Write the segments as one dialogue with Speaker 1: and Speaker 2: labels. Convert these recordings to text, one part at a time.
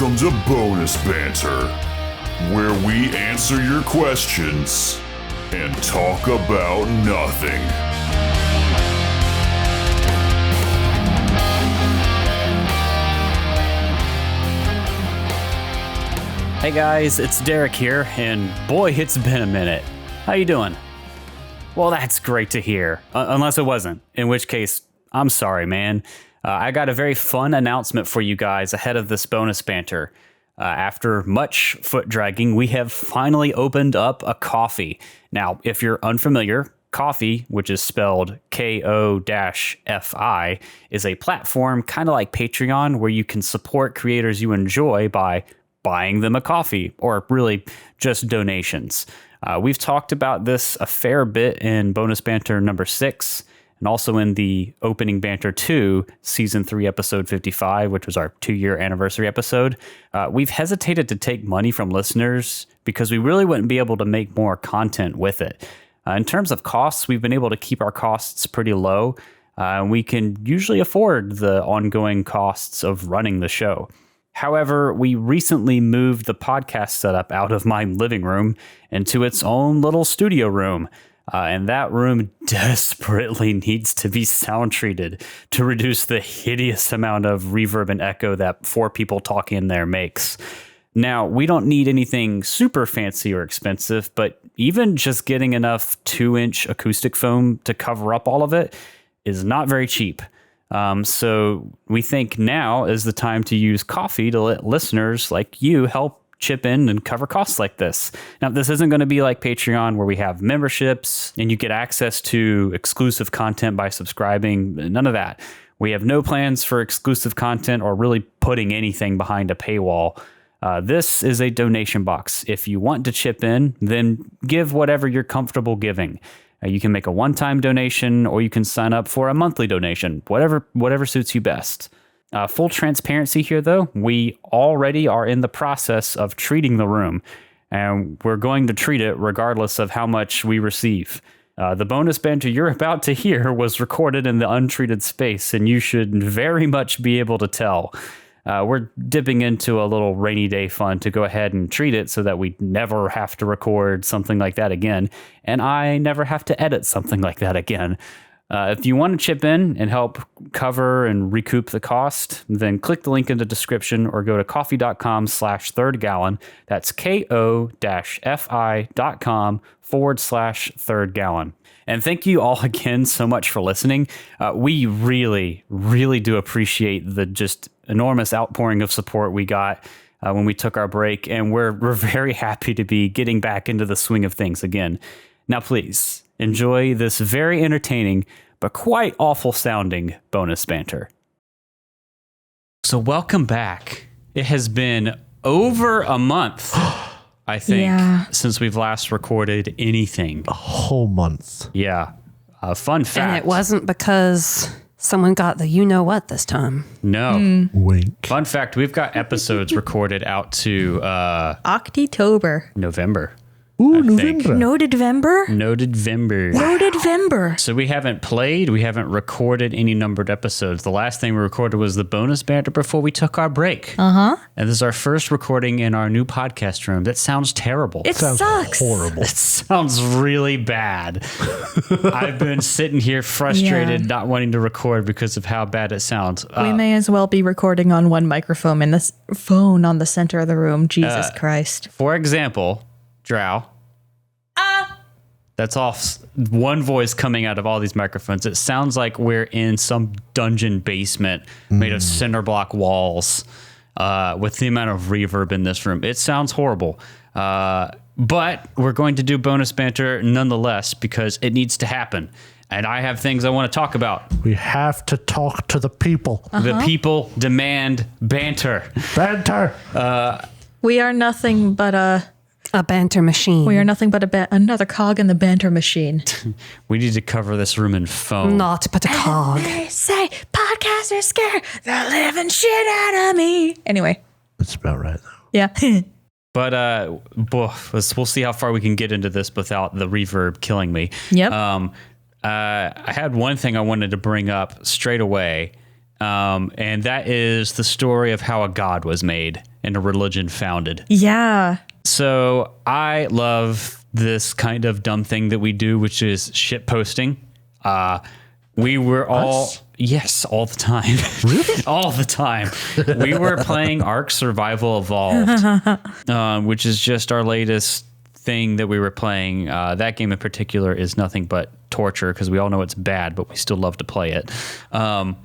Speaker 1: Welcome to Bonus Banter, where we answer your questions and talk about nothing.
Speaker 2: Hey guys, it's Derek here, and boy, it's been a minute. How you doing? Well, that's great to hear, unless it wasn't, in which case, I'm sorry, man. I got a very fun announcement for you guys ahead of this bonus banter. After much foot dragging, we have finally opened up a Ko-fi. Now, if you're unfamiliar, Ko-fi, which is spelled Ko-Fi, is a platform kind of like Patreon where you can support creators you enjoy by buying them a coffee, or really just donations. We've talked about this a fair bit in Bonus Banter number 6, and also in the Opening Banter 2, Season 3, Episode 55, which was our 2-year anniversary episode. We've hesitated to take money from listeners because we really wouldn't be able to make more content with it. In terms of costs, we've been able to keep our costs pretty low. We can usually afford the ongoing costs of running the show. However, we recently moved the podcast setup out of my living room into its own little studio room. And that room desperately needs to be sound treated to reduce the hideous amount of reverb and echo that 4 people talking in there makes. Now, we don't need anything super fancy or expensive, but even just getting enough 2-inch acoustic foam to cover up all of it is not very cheap. So we think now is the time to use Ko-fi to let listeners like you help chip in and cover costs like this. Now, this isn't going to be like Patreon where we have memberships and you get access to exclusive content by subscribing. None of that. We have no plans for exclusive content or really putting anything behind a paywall. This is a donation box. If you want to chip in, then give whatever you're comfortable giving. You can make a one-time donation, or you can sign up for a monthly donation, whatever suits you best. Full transparency here, though, we already are in the process of treating the room, and we're going to treat it regardless of how much we receive. The bonus banter you're about to hear was recorded in the untreated space, and you should very much be able to tell. We're dipping into a little rainy day fund to go ahead and treat it so that we never have to record something like that again, and I never have to edit something like that again. If you want to chip in and help cover and recoup the cost, then click the link in the description or go to ko-fi.com/thirdgallon. That's ko-fi.com/thirdgallon. And thank you all again so much for listening. We really, really do appreciate the just enormous outpouring of support we got when we took our break, and we're very happy to be getting back into the swing of things again. Now, please enjoy this very entertaining but quite awful sounding bonus banter. So welcome back. It has been over a month, I think, since we've last recorded anything.
Speaker 3: A whole month.
Speaker 2: Yeah. Fun fact.
Speaker 4: And it wasn't because someone got the you-know-what this time.
Speaker 2: No.
Speaker 3: Wink.
Speaker 2: Fun fact, we've got episodes recorded out to
Speaker 5: October.
Speaker 2: November.
Speaker 3: Ooh, November.
Speaker 5: November.
Speaker 2: So we haven't played, we haven't recorded any numbered episodes. The last thing we recorded was the bonus banter before we took our break. And this is our first recording in our new podcast room. That sounds terrible.
Speaker 5: It sucks.
Speaker 3: Horrible.
Speaker 2: It sounds really bad. I've been sitting here frustrated, not wanting to record because of how bad it sounds.
Speaker 5: We may as well be recording on one microphone in this phone on the center of the room. Jesus Christ.
Speaker 2: For example, Drow. That's all one voice coming out of all these microphones. It sounds like we're in some dungeon basement made of cinder block walls with the amount of reverb in this room. It sounds horrible. But we're going to do bonus banter nonetheless because it needs to happen. And I have things I want to talk about.
Speaker 3: We have to talk to the people.
Speaker 2: The people demand banter.
Speaker 3: Banter.
Speaker 5: We are nothing but a
Speaker 4: banter machine.
Speaker 5: We are nothing but another cog in the banter machine.
Speaker 2: We need to cover this room in foam.
Speaker 4: Not but a cog.
Speaker 5: They say podcasters scare the living shit out of me. Anyway.
Speaker 3: That's about right, though.
Speaker 5: Yeah.
Speaker 2: But we'll see how far we can get into this without the reverb killing me.
Speaker 5: Yep.
Speaker 2: I had one thing I wanted to bring up straight away, and that is the story of how a god was made and a religion founded.
Speaker 5: Yeah.
Speaker 2: So I love this kind of dumb thing that we do, which is shit posting. We were all... Yes, all the time. Really? All the time. We were playing Ark Survival Evolved, which is just our latest thing that we were playing. That game in particular is nothing but torture because we all know it's bad, but we still love to play it. I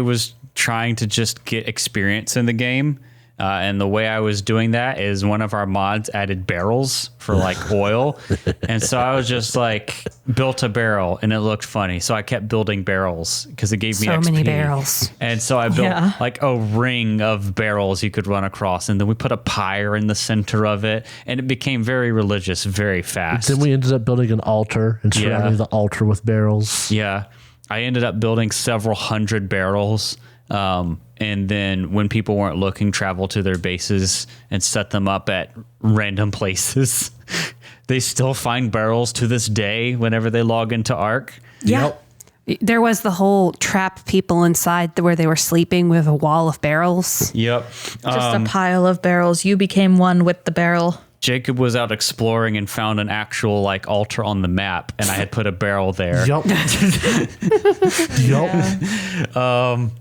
Speaker 2: was trying to just get experience in the game. And the way I was doing that is one of our mods added barrels for like oil. And so I was just like built a barrel and it looked funny. So I kept building barrels because it gave me XP.
Speaker 4: So many barrels.
Speaker 2: And so I built like a ring of barrels you could run across. And then we put a pyre in the center of it. And it became very religious very fast.
Speaker 3: Then we ended up building an altar and surrounding the altar with barrels.
Speaker 2: Yeah. I ended up building several hundred barrels. And then when people weren't looking, travel to their bases and set them up at random places. They still find barrels to this day whenever they log into Ark.
Speaker 4: Yeah. Yep. There was the whole trap people inside where they were sleeping with a wall of barrels.
Speaker 2: Yep.
Speaker 5: Just a pile of barrels. You became one with the barrel.
Speaker 2: Jacob was out exploring and found an actual like altar on the map, and I had put a barrel there.
Speaker 3: Yup. Yup.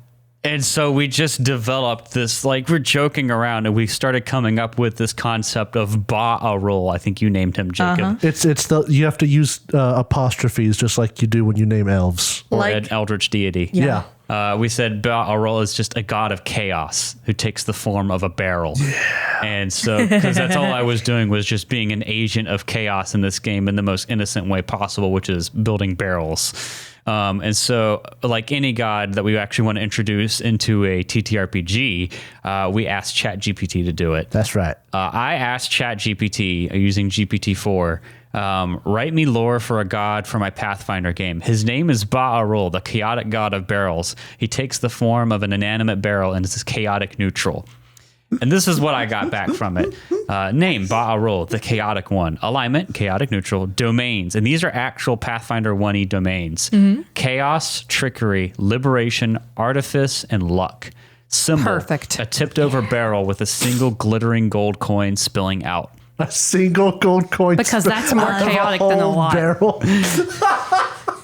Speaker 2: And so we just developed this, like we're joking around and we started coming up with this concept of Ba'arul. I think you named him, Jacob.
Speaker 3: It's you have to use apostrophes just like you do when you name elves.
Speaker 2: Or
Speaker 5: Like-
Speaker 2: an eldritch deity.
Speaker 3: Yeah.
Speaker 2: We said Ba'arul is just a god of chaos who takes the form of a barrel. Yeah. And so, because that's all I was doing was just being an agent of chaos in this game in the most innocent way possible, which is building barrels. And so, like any god that we actually want to introduce into a TTRPG, we asked ChatGPT to do it.
Speaker 3: That's right.
Speaker 2: I asked ChatGPT using GPT-4, write me lore for a god for my Pathfinder game. His name is Ba'arul, the chaotic god of barrels. He takes the form of an inanimate barrel and is chaotic neutral. And this is what I got back from it. Name, Ba'arul, the chaotic one. Alignment, chaotic neutral. Domains, and these are actual Pathfinder 1E domains. Chaos, trickery, liberation, artifice, and luck. Symbol,
Speaker 4: Perfect.
Speaker 2: a tipped over barrel with a single glittering gold coin spilling out.
Speaker 3: A single gold coin.
Speaker 4: Because that's more chaotic than a lot.
Speaker 3: Barrel.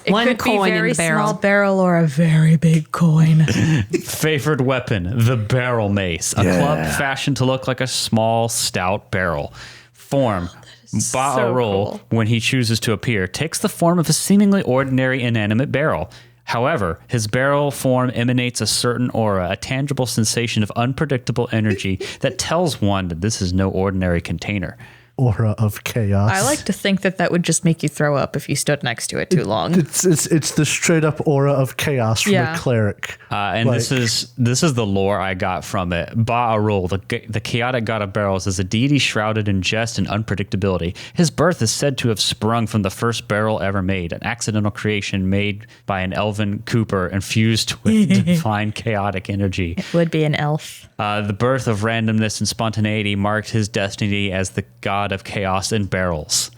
Speaker 5: It
Speaker 4: One
Speaker 5: could
Speaker 4: coin
Speaker 5: be
Speaker 4: in
Speaker 5: very
Speaker 4: the barrel.
Speaker 5: small barrel or a very big coin.
Speaker 2: Favored weapon, the barrel mace. A club fashioned to look like a small, stout barrel. Form, Ba'arul,
Speaker 5: cool.
Speaker 2: when he chooses to appear, takes the form of a seemingly ordinary inanimate barrel. However, his barrel form emanates a certain aura, a tangible sensation of unpredictable energy that tells one that this is no ordinary container.
Speaker 3: Aura of chaos.
Speaker 5: I like to think that would just make you throw up if you stood next to it too long.
Speaker 3: It's the straight up aura of chaos from a cleric.
Speaker 2: And
Speaker 3: Like-
Speaker 2: this is the lore I got from it. Ba'arul, the chaotic god of barrels, is a deity shrouded in jest and unpredictability. His birth is said to have sprung from the first barrel ever made, an accidental creation made by an elven cooper infused with divine chaotic energy.
Speaker 5: It would be an elf.
Speaker 2: The birth of randomness and spontaneity marked his destiny as the god of chaos and barrels.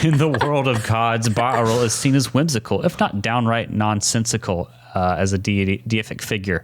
Speaker 2: In the world of gods, Ba'arul is seen as whimsical, if not downright nonsensical, as a deific figure.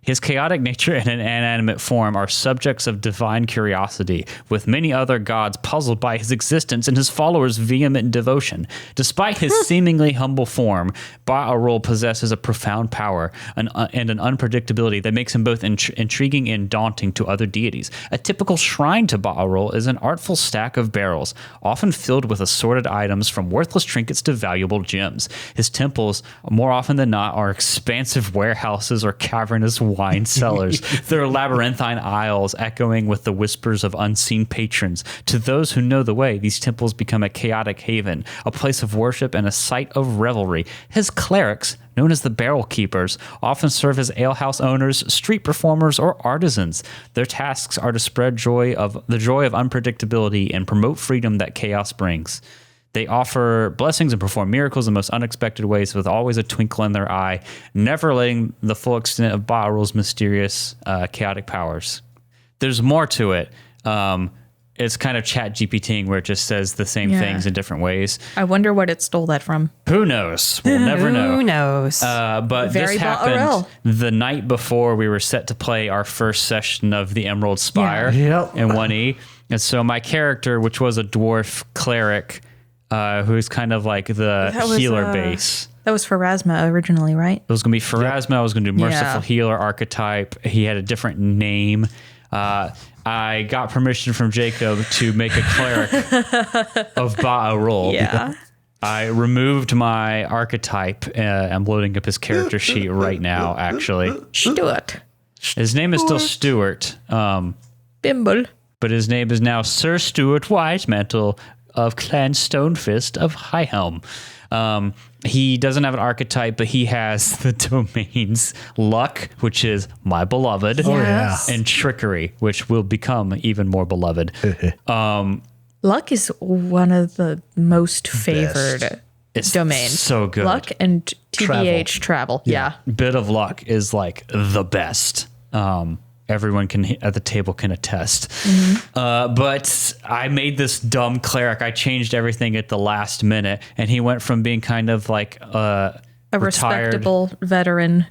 Speaker 2: His chaotic nature and an inanimate form are subjects of divine curiosity, with many other gods puzzled by his existence and his followers' vehement devotion. Despite his seemingly humble form, Ba'arul possesses a profound power and an unpredictability that makes him both intriguing and daunting to other deities. A typical shrine to Ba'arul is an artful stack of barrels, often filled with assorted items from worthless trinkets to valuable gems. His temples, more often than not, are expansive warehouses or cavernous wine cellars, their labyrinthine aisles echoing with the whispers of unseen patrons. To those who know the way, these temples become a chaotic haven, a place of worship and a site of revelry. His clerics, known as the Barrel Keepers, often serve as alehouse owners, street performers, or artisans. Their tasks are to spread the joy of unpredictability and promote freedom that chaos brings. They offer blessings and perform miracles in most unexpected ways with always a twinkle in their eye, never letting the full extent of Ba'arul's mysterious chaotic powers. There's more to it. it's kind of chat GPTing where it just says the same things in different ways.
Speaker 5: I wonder what it stole that from.
Speaker 2: Who knows? We'll never know.
Speaker 4: Who knows?
Speaker 2: But
Speaker 5: Very
Speaker 2: this happened
Speaker 5: Batarel.
Speaker 2: the night before we were set to play our first session of the Emerald Spire
Speaker 3: Yep.
Speaker 2: in 1E. And so my character, which was a dwarf cleric, who's kind of like the
Speaker 5: was,
Speaker 2: healer base.
Speaker 5: That was for Rasma originally, right?
Speaker 2: It was going to be Pharasma. I was going to do Merciful
Speaker 5: Yeah.
Speaker 2: Healer archetype. He had a different name. I got permission from Jacob to make a cleric of Ba'arul.
Speaker 5: Yeah.
Speaker 2: I removed my archetype. I'm loading up his character sheet right now, actually.
Speaker 5: Stuart.
Speaker 2: His name is still Stuart,
Speaker 5: Bimble.
Speaker 2: but his name is now Sir Stuart Wisemantle of Clan Stonefist of Highhelm. He doesn't have an archetype, but he has the domains Luck, which is my beloved,
Speaker 5: Yes.
Speaker 2: and Trickery, which will become even more beloved.
Speaker 5: Luck is one of the most favored
Speaker 2: It's
Speaker 5: domains.
Speaker 2: so good.
Speaker 5: Luck and TBH travel. Yeah.
Speaker 2: Bit of Luck is like the best. Everyone at the table can attest. But I made this dumb cleric. I changed everything at the last minute, and he went from being kind of like a retired
Speaker 5: Respectable veteran.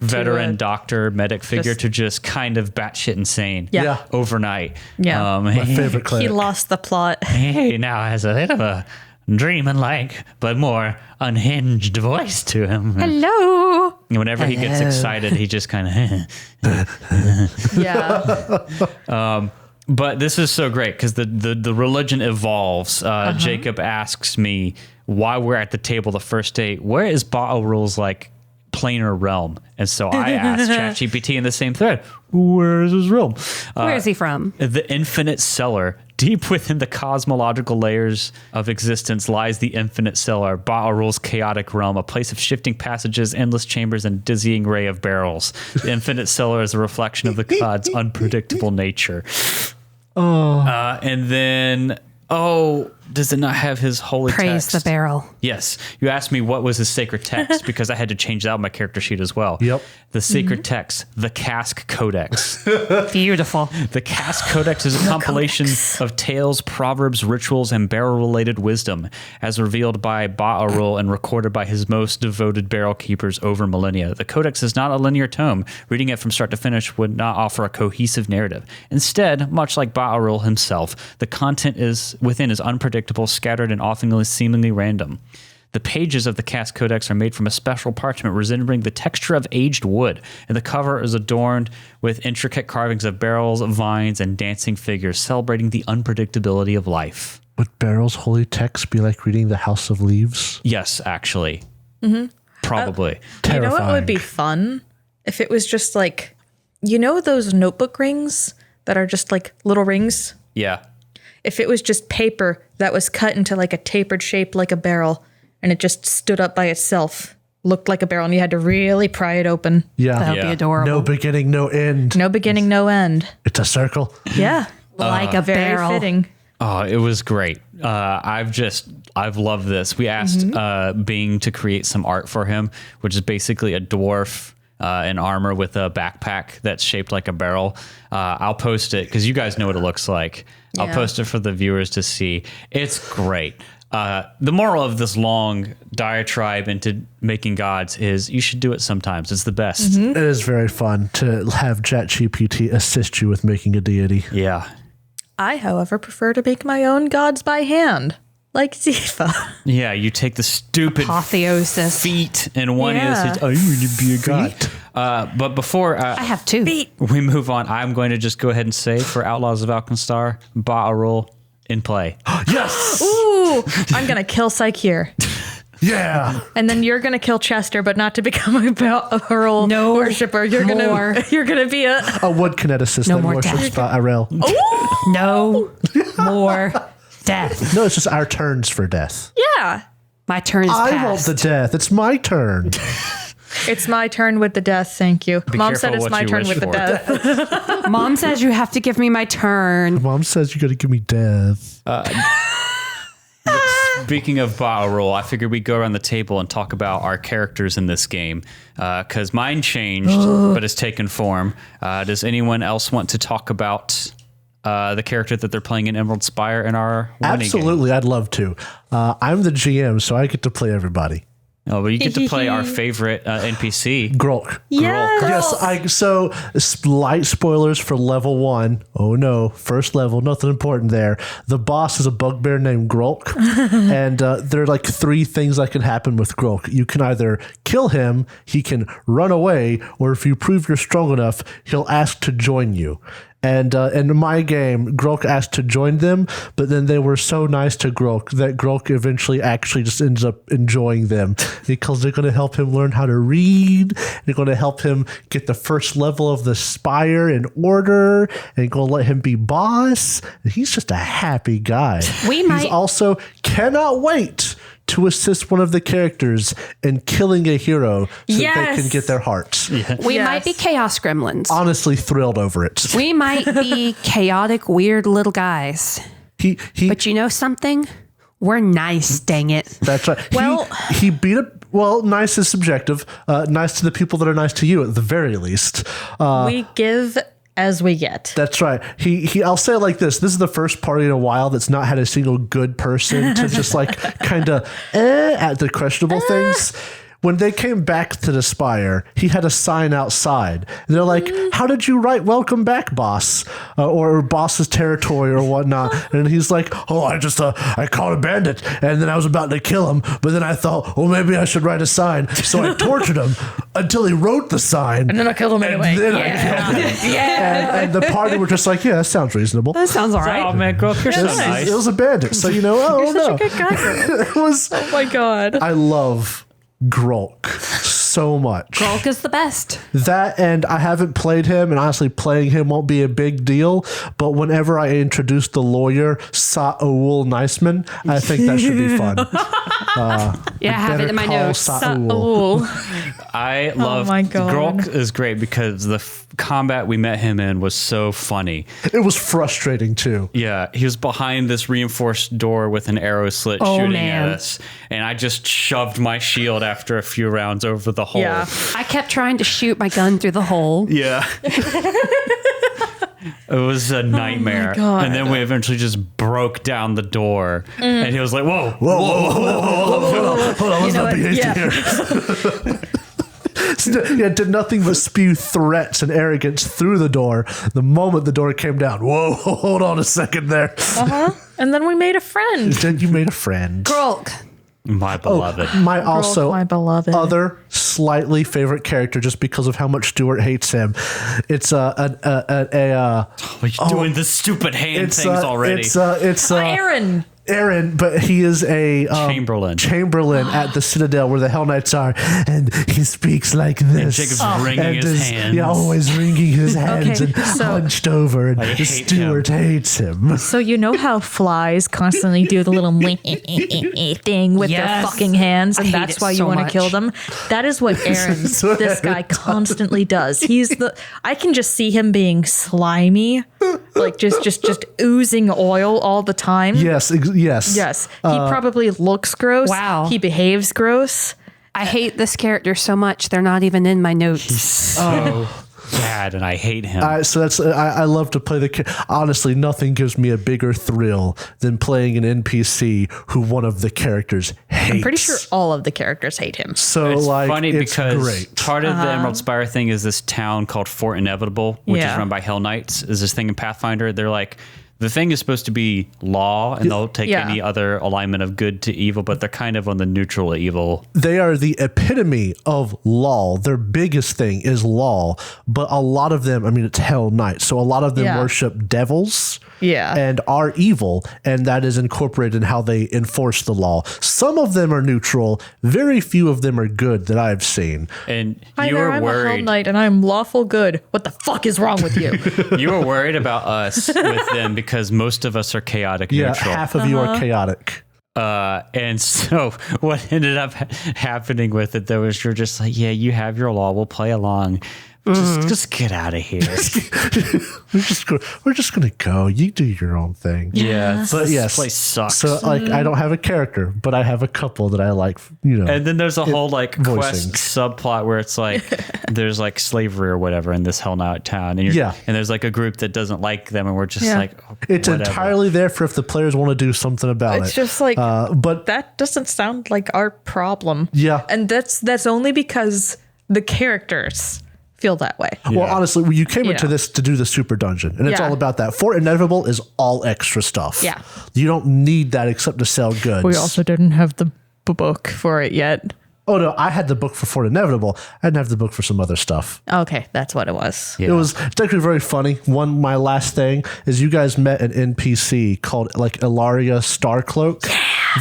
Speaker 2: doctor, medic figure to just kind of batshit insane.
Speaker 5: Yeah.
Speaker 2: Overnight.
Speaker 5: Yeah.
Speaker 3: My favorite cleric.
Speaker 5: He lost the plot.
Speaker 2: He now has a bit of a dreaming-like, but more unhinged voice to him.
Speaker 4: Hello.
Speaker 2: And whenever he gets excited, he just kind of.
Speaker 5: Yeah.
Speaker 2: But this is so great because the religion evolves. Jacob asks me why we're at the table the first day. Where is Ba'arul's like planar realm? And so I asked ChatGPT in the same thread, where is his realm?
Speaker 4: Where is he from?
Speaker 2: The infinite cellar. Deep within the cosmological layers of existence lies the infinite cellar, Ba'arul's chaotic realm, a place of shifting passages, endless chambers, and dizzying ray of barrels. The infinite cellar is a reflection of the god's unpredictable nature. And then, does it not have his holy
Speaker 4: Praise
Speaker 2: text?
Speaker 4: the barrel.
Speaker 2: Yes. You asked me what was his sacred text because I had to change that on my character sheet as well.
Speaker 3: Yep.
Speaker 2: The sacred text, the Cask Codex.
Speaker 4: Beautiful.
Speaker 2: The Cask Codex is a compilation of tales, proverbs, rituals, and barrel-related wisdom, as revealed by Ba'arul and recorded by his most devoted barrel keepers over millennia. The Codex is not a linear tome. Reading it from start to finish would not offer a cohesive narrative. Instead, much like Ba'arul himself, the content within is unpredictable, scattered, and often seemingly random. The pages of the Cask Codex are made from a special parchment resembling the texture of aged wood, and the cover is adorned with intricate carvings of barrels, vines, and dancing figures celebrating the unpredictability of life.
Speaker 3: Would Barrel's holy text be like reading the House of Leaves?
Speaker 2: Yes, actually. Probably.
Speaker 5: You know what
Speaker 3: Terrifying.
Speaker 5: would be fun? If it was just like, you know those notebook rings that are just like little rings?
Speaker 2: Yeah.
Speaker 5: If it was just paper that was cut into like a tapered shape like a barrel and it just stood up by itself, looked like a barrel, and you had to really pry it open.
Speaker 3: Yeah.
Speaker 4: That would be
Speaker 2: Yeah.
Speaker 4: adorable.
Speaker 3: No beginning, no end.
Speaker 5: No beginning, no end.
Speaker 3: It's a circle.
Speaker 5: Yeah.
Speaker 4: Like a
Speaker 5: Very
Speaker 4: barrel.
Speaker 5: fitting.
Speaker 2: Oh, it was great. I've loved this. We asked Bing to create some art for him, which is basically a dwarf in armor with a backpack that's shaped like a barrel. I'll post it because you guys know what it looks like. I'll
Speaker 5: Yeah.
Speaker 2: post it for the viewers to see. It's great. The moral of this long diatribe into making gods is you should do it sometimes. It's the best.
Speaker 3: It is very fun to have ChatGPT assist you with making a deity.
Speaker 2: Yeah.
Speaker 5: I, however, prefer to make my own gods by hand, like Zifa.
Speaker 2: Yeah, you take the stupid
Speaker 4: Apotheosis.
Speaker 2: feet and one
Speaker 5: Yeah.
Speaker 2: is, I'm going to be a god. But before
Speaker 4: I have two.
Speaker 2: we move on, I'm going to just go ahead and say for Outlaws of Alkenstar, Ba'arul in play.
Speaker 3: Yes!
Speaker 5: Ooh, I'm going to kill Psyche.
Speaker 3: Yeah!
Speaker 5: And then you're gonna kill Chester, but not to become a Ba'arul worshiper. You're
Speaker 4: more.
Speaker 5: gonna be a
Speaker 3: A wood kineticist
Speaker 4: No
Speaker 3: that
Speaker 4: more
Speaker 3: worships
Speaker 4: death.
Speaker 3: Ba'arel.
Speaker 4: No more death.
Speaker 3: No, it's just our turns for death.
Speaker 5: yeah.
Speaker 4: My turn is
Speaker 3: I want
Speaker 4: past.
Speaker 3: the death. It's my turn.
Speaker 5: It's my turn with the death. Thank you. Mom said
Speaker 2: careful
Speaker 5: it's
Speaker 2: what
Speaker 5: my
Speaker 2: you
Speaker 5: turn
Speaker 2: wish
Speaker 5: with the
Speaker 2: for.
Speaker 5: death.
Speaker 4: Mom says you have to give me my turn.
Speaker 3: Mom says you gotta give me death.
Speaker 2: Speaking of Ba'arul, I figured we'd go around the table and talk about our characters in this game because mine changed but has taken form. Does anyone else want to talk about the character that they're playing in Emerald Spire in our winning
Speaker 3: Absolutely,
Speaker 2: game?
Speaker 3: I'd love to. I'm the GM, so I get to play everybody.
Speaker 2: Oh, but you get to play our favorite NPC.
Speaker 3: Grolk.
Speaker 5: Yes.
Speaker 3: Yes, so slight spoilers for level 1. Oh no, first level, nothing important there. The boss is a bugbear named Grolk, and there are like 3 things that can happen with Grolk. You can either kill him, he can run away, or if you prove you're strong enough, he'll ask to join you. And in my game, Grolk asked to join them, but then they were so nice to Grolk that Grolk eventually actually just ends up enjoying them because they're going to help him learn how to read. They're going to help him get the first level of the spire in order and going to let him be boss. And he's just a happy guy. He's also cannot wait to assist one of the characters in killing a hero so that they can get their hearts.
Speaker 4: We might be chaos gremlins.
Speaker 3: Honestly thrilled over it.
Speaker 4: We might be chaotic, weird little guys. But you know something? We're nice, dang it.
Speaker 3: That's right.
Speaker 5: Well,
Speaker 3: he beat up. Well, nice is subjective. Nice to the people that are nice to you, at the very least.
Speaker 5: we give as we get.
Speaker 3: That's right. I'll say it like this. This is the first party in a while that's not had a single good person to just like kind of at the questionable things. When they came back to the Spire, he had a sign outside. And they're like, how did you write welcome back, boss? Or boss's territory or whatnot. And he's like, oh, I caught a bandit. And then I was about to kill him. But then I thought, well, maybe I should write a sign. So I tortured him until he wrote the sign.
Speaker 5: And then I killed him anyway.
Speaker 3: And then I killed him. And the party were just like, yeah, that sounds reasonable.
Speaker 4: That sounds all right.
Speaker 2: Oh man, Grolk, you're so nice.
Speaker 3: It was a bandit. So,
Speaker 5: You're such a good guy, girl.
Speaker 3: It was,
Speaker 5: Oh my god.
Speaker 3: I love Grolk so much.
Speaker 4: Grolk is the best.
Speaker 3: That, and I haven't played him, and honestly, playing him won't be a big deal. But whenever I introduce the lawyer, Saul Niceman, I think that should be fun.
Speaker 4: Yeah, I have it in my notes.
Speaker 3: Saul.
Speaker 2: I love
Speaker 5: my God.
Speaker 2: Grolk is great because the combat we met him in was so funny.
Speaker 3: It was frustrating too.
Speaker 2: Yeah, he was behind this reinforced door with an arrow slit shooting at us, and I just shoved my shield after a few rounds over the hole.
Speaker 5: Yeah.
Speaker 4: I kept trying to shoot my gun through the hole.
Speaker 2: Yeah. It was a nightmare.
Speaker 5: God.
Speaker 2: And then we eventually just broke down the door, and he was like, whoa,
Speaker 3: Hold on, let's not be hasty here. Yeah, did nothing but spew threats and arrogance through the door. The moment the door came down, whoa, hold on a second there.
Speaker 5: And then we made a friend.
Speaker 3: Then you made a friend.
Speaker 4: Grolk.
Speaker 2: my beloved.
Speaker 3: My also
Speaker 5: my beloved.
Speaker 3: other slightly favorite character, just because of how much Stuart hates him. It's
Speaker 2: You're doing the stupid hand things already.
Speaker 3: Aaron, but he is a Chamberlain at the Citadel where the Hell Knights are, and he speaks like this.
Speaker 2: And Jacob's wringing his hands.
Speaker 3: Yeah, always wringing his hands
Speaker 5: Okay,
Speaker 3: and
Speaker 5: so-
Speaker 3: hunched over, and
Speaker 2: hate
Speaker 3: Stuart hates him.
Speaker 5: So you know how flies constantly do the little thing with their
Speaker 4: Yes.
Speaker 5: fucking hands, and
Speaker 4: I hate
Speaker 5: that's
Speaker 4: it
Speaker 5: why you
Speaker 4: so
Speaker 5: want to
Speaker 4: much.
Speaker 5: kill them? That is what Aaron,
Speaker 3: what
Speaker 5: this guy,
Speaker 3: Aaron
Speaker 5: constantly does. I can just see him being slimy, like just oozing oil all the time.
Speaker 3: Yes.
Speaker 5: Yes. He probably looks gross.
Speaker 4: Wow.
Speaker 5: He behaves gross.
Speaker 4: I hate this character so much. They're not even in my notes.
Speaker 2: So bad, and I hate him.
Speaker 3: So that's I love to play honestly, nothing gives me a bigger thrill than playing an NPC who one of the characters hates.
Speaker 5: I'm pretty sure all of the characters hate him.
Speaker 3: So
Speaker 2: It's
Speaker 3: like,
Speaker 2: funny
Speaker 3: it's
Speaker 2: because
Speaker 3: great.
Speaker 2: part of the Emerald Spire thing is this town called Fort Inevitable, which is
Speaker 5: Yeah.
Speaker 2: run by Hell Knights. Is this thing in Pathfinder? They're like, the thing is supposed to be law, and they'll take
Speaker 5: Yeah.
Speaker 2: any other alignment of good to evil, but they're kind of on the neutral evil.
Speaker 3: They are the epitome of law. Their biggest thing is law, but a lot of them, I mean, it's Hell Knights, so a lot of them
Speaker 5: Yeah.
Speaker 3: worship devils.
Speaker 5: Yeah.
Speaker 3: And are evil, and that is incorporated in how they enforce the law. Some of them are neutral, very few of them are good that I've seen.
Speaker 2: And
Speaker 5: Hi
Speaker 2: you
Speaker 5: there,
Speaker 2: were
Speaker 5: I'm a Hell
Speaker 2: worried.
Speaker 5: Knight and I'm lawful good. What the fuck is wrong with you?
Speaker 2: You were worried about us with them because most of us are chaotic
Speaker 3: Yeah,
Speaker 2: neutral.
Speaker 3: half of you are chaotic.
Speaker 2: And so what ended up happening with it, though, is you're just like, yeah, you have your law, we'll play along. Just get out of here.
Speaker 3: we're just gonna go. You do your own thing.
Speaker 2: Yeah.
Speaker 3: But yes,
Speaker 2: This place sucks.
Speaker 3: So like, I don't have a character, but I have a couple that I like. You know,
Speaker 2: And then there's a whole like quest
Speaker 3: voicings.
Speaker 2: subplot where it's like there's like slavery or whatever in this Hell Not town, and
Speaker 3: Yeah.
Speaker 2: and there's like a group that doesn't like them, and we're just
Speaker 5: Yeah.
Speaker 2: like, oh,
Speaker 3: it's
Speaker 2: whatever.
Speaker 3: entirely there for if the players want to do something about it.
Speaker 5: It's just like
Speaker 3: but
Speaker 5: that doesn't sound like our problem.
Speaker 3: Yeah.
Speaker 5: And that's only because the characters feel that way.
Speaker 3: well, honestly, you came into
Speaker 5: know.
Speaker 3: this to do the super dungeon, and it's
Speaker 5: Yeah.
Speaker 3: all about that. Fort Inevitable is all extra stuff.
Speaker 5: Yeah.
Speaker 3: you don't need that except to sell goods.
Speaker 5: We also didn't have the book for it yet.
Speaker 3: Oh no, I had the book for Fort Inevitable. I didn't have the book for some other stuff.
Speaker 5: Okay, that's what it was.
Speaker 2: Yeah.
Speaker 3: It was actually very funny. My last thing is you guys met an NPC called like Ilaria Starcloak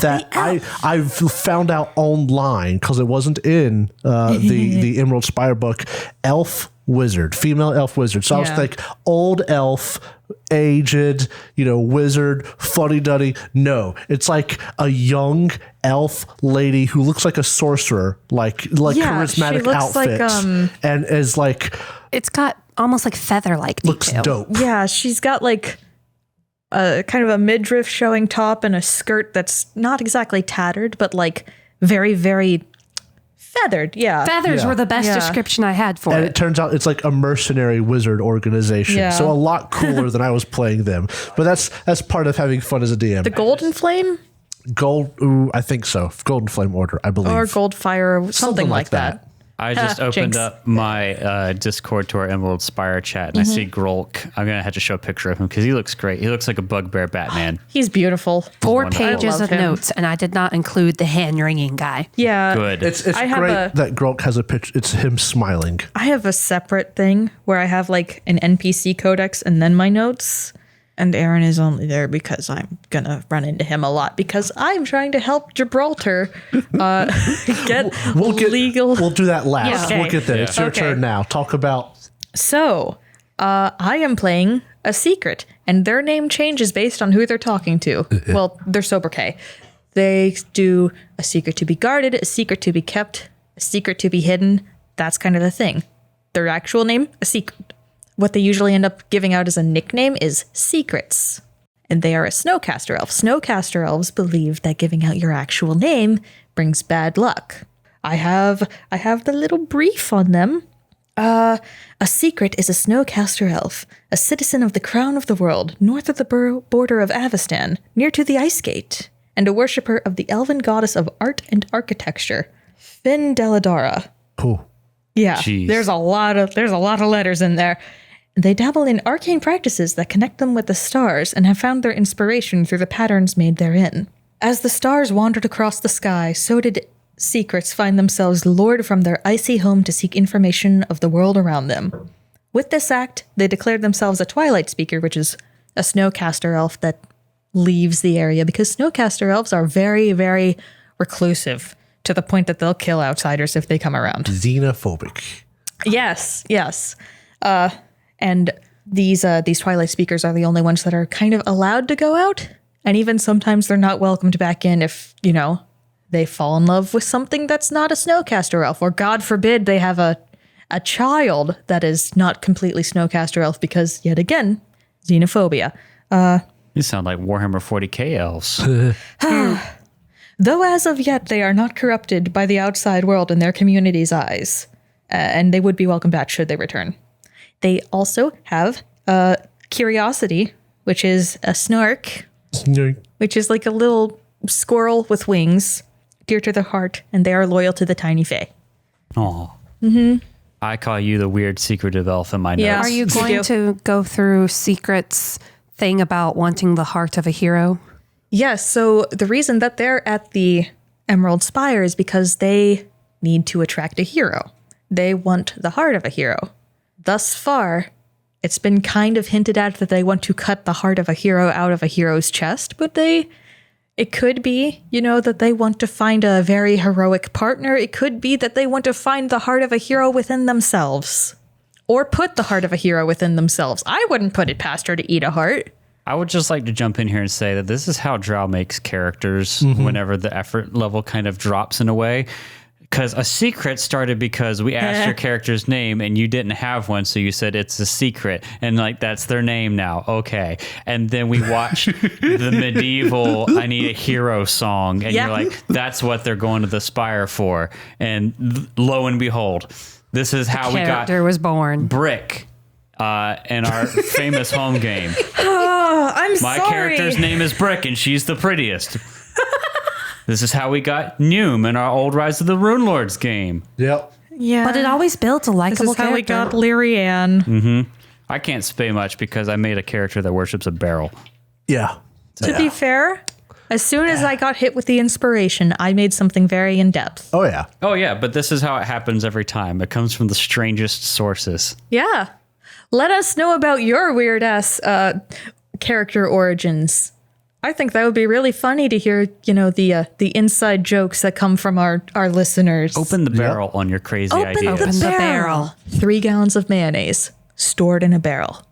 Speaker 3: that I found out online because it wasn't in the Emerald Spire book. Elf wizard, female elf wizard. So I was
Speaker 5: Yeah.
Speaker 3: like old elf, aged, wizard, fuddy duddy. No, it's like a young elf lady who looks like a sorcerer, like
Speaker 5: Yeah, she
Speaker 3: charismatic
Speaker 5: looks like,
Speaker 3: outfit, and is like
Speaker 4: It's got almost like feather-like
Speaker 3: looks
Speaker 4: detail.
Speaker 3: dope.
Speaker 5: Yeah, she's got like a kind of a midriff showing top and a skirt that's not exactly tattered, but like very, very feathered. Yeah.
Speaker 4: Feathers
Speaker 3: Yeah.
Speaker 4: were the best
Speaker 5: Yeah.
Speaker 4: description I had for
Speaker 3: And
Speaker 4: it.
Speaker 3: it turns out it's like a mercenary wizard organization.
Speaker 5: Yeah.
Speaker 3: So a lot cooler than I was playing them. But that's part of having fun as a DM.
Speaker 5: The Golden Flame
Speaker 3: I think so. Golden Flame Order, I believe.
Speaker 5: or Gold Fire, or something like that.
Speaker 2: I just opened
Speaker 5: Jinx.
Speaker 2: up my Discord to our Emerald Spire chat, and I see Grolk. I'm gonna have to show a picture of him because he looks great. He looks like a bugbear Batman.
Speaker 5: He's beautiful.
Speaker 4: 4
Speaker 2: wonderful.
Speaker 4: pages
Speaker 5: I love
Speaker 4: of
Speaker 5: him.
Speaker 4: notes, and I did not include the hand-wringing guy.
Speaker 5: Yeah.
Speaker 2: Good.
Speaker 3: It's
Speaker 5: I have
Speaker 3: great
Speaker 5: a-
Speaker 3: that Grolk has a picture. It's him smiling.
Speaker 5: I have a separate thing where I have like an NPC codex and then my notes. And Aaron is only there because I'm going to run into him a lot because I'm trying to help Gibraltar get legal.
Speaker 3: We'll do that last.
Speaker 5: Yeah.
Speaker 3: We'll get there.
Speaker 2: Yeah.
Speaker 3: It's your
Speaker 5: Okay.
Speaker 3: turn now. Talk about
Speaker 5: So, I am playing a secret, and their name changes based on who they're talking to. Well, they're sobriquet. They do a secret to be guarded, a secret to be kept, a secret to be hidden. That's kind of the thing. Their actual name, a secret. What they usually end up giving out as a nickname is Secrets. And they are a snowcaster elf. Snowcaster elves believe that giving out your actual name brings bad luck. I have the little brief on them. A secret is a snowcaster elf, a citizen of the crown of the world, north of the border of Avestan, near to the ice gate, and a worshipper of the elven goddess of art and architecture, Fin Deladara.
Speaker 3: cool.
Speaker 5: Yeah,
Speaker 2: Jeez.
Speaker 5: there's a lot of letters in there. They dabble in arcane practices that connect them with the stars and have found their inspiration through the patterns made therein. As the stars wandered across the sky, so did secrets find themselves lured from their icy home to seek information of the world around them. With this act, they declared themselves a Twilight Speaker, which is a snowcaster elf that leaves the area because snowcaster elves are very, very reclusive to the point that they'll kill outsiders if they come around.
Speaker 3: Xenophobic.
Speaker 5: Yes. And these Twilight Speakers are the only ones that are kind of allowed to go out. And even sometimes they're not welcomed back in if, they fall in love with something that's not a snowcaster elf. Or God forbid they have a child that is not completely snowcaster elf because, yet again, xenophobia.
Speaker 2: You sound like Warhammer 40k elves.
Speaker 5: Though as of yet they are not corrupted by the outside world in their community's eyes. And they would be welcome back should they return. They also have Curiosity, which is a snark, which is like a little squirrel with wings, dear to their heart, and they are loyal to the tiny fae.
Speaker 2: Aw. I call you the weird secretive elf in my
Speaker 5: Yeah.
Speaker 2: notes.
Speaker 4: Are you
Speaker 5: You
Speaker 4: going
Speaker 5: do.
Speaker 4: to go through Secret's thing about wanting the heart of a hero?
Speaker 5: Yes, so the reason that they're at the Emerald Spire is because they need to attract a hero. They want the heart of a hero. Thus far, it's been kind of hinted at that they want to cut the heart of a hero out of a hero's chest, but it could be, that they want to find a very heroic partner. It could be that they want to find the heart of a hero within themselves. Or put the heart of a hero within themselves. I wouldn't put it past her to eat a heart.
Speaker 2: I would just like to jump in here and say that this is how Drow makes characters whenever the effort level kind of drops in a way. because a secret started because we asked your character's name and you didn't have one, so you said it's a secret, and like that's their name now. Okay, and then we watched the medieval "I Need a Hero" song, and you're like, that's what they're going to the Spire for, and lo and behold, this is how we got
Speaker 4: Character was born.
Speaker 2: Brick. In our famous home game.
Speaker 5: I'm
Speaker 2: My
Speaker 5: sorry.
Speaker 2: character's name is Brick, and she's the prettiest. This is how we got Noom in our old Rise of the Rune Lords game.
Speaker 3: Yep.
Speaker 5: Yeah.
Speaker 4: But it always built a
Speaker 5: This
Speaker 4: likable
Speaker 5: is how we
Speaker 4: character.
Speaker 5: got Lyrianne.
Speaker 2: I can't say much because I made a character that worships a barrel.
Speaker 3: Yeah.
Speaker 5: To be fair, as soon as I got hit with the inspiration, I made something very in-depth.
Speaker 3: Oh, yeah.
Speaker 2: Oh, yeah, but this is how it happens every time. It comes from the strangest sources.
Speaker 5: Yeah. Let us know about your weird-ass character origins. I think that would be really funny to hear, the inside jokes that come from our listeners.
Speaker 2: Open the barrel on your crazy ideas.
Speaker 4: Open the barrel.
Speaker 5: 3 gallons of mayonnaise stored in a barrel.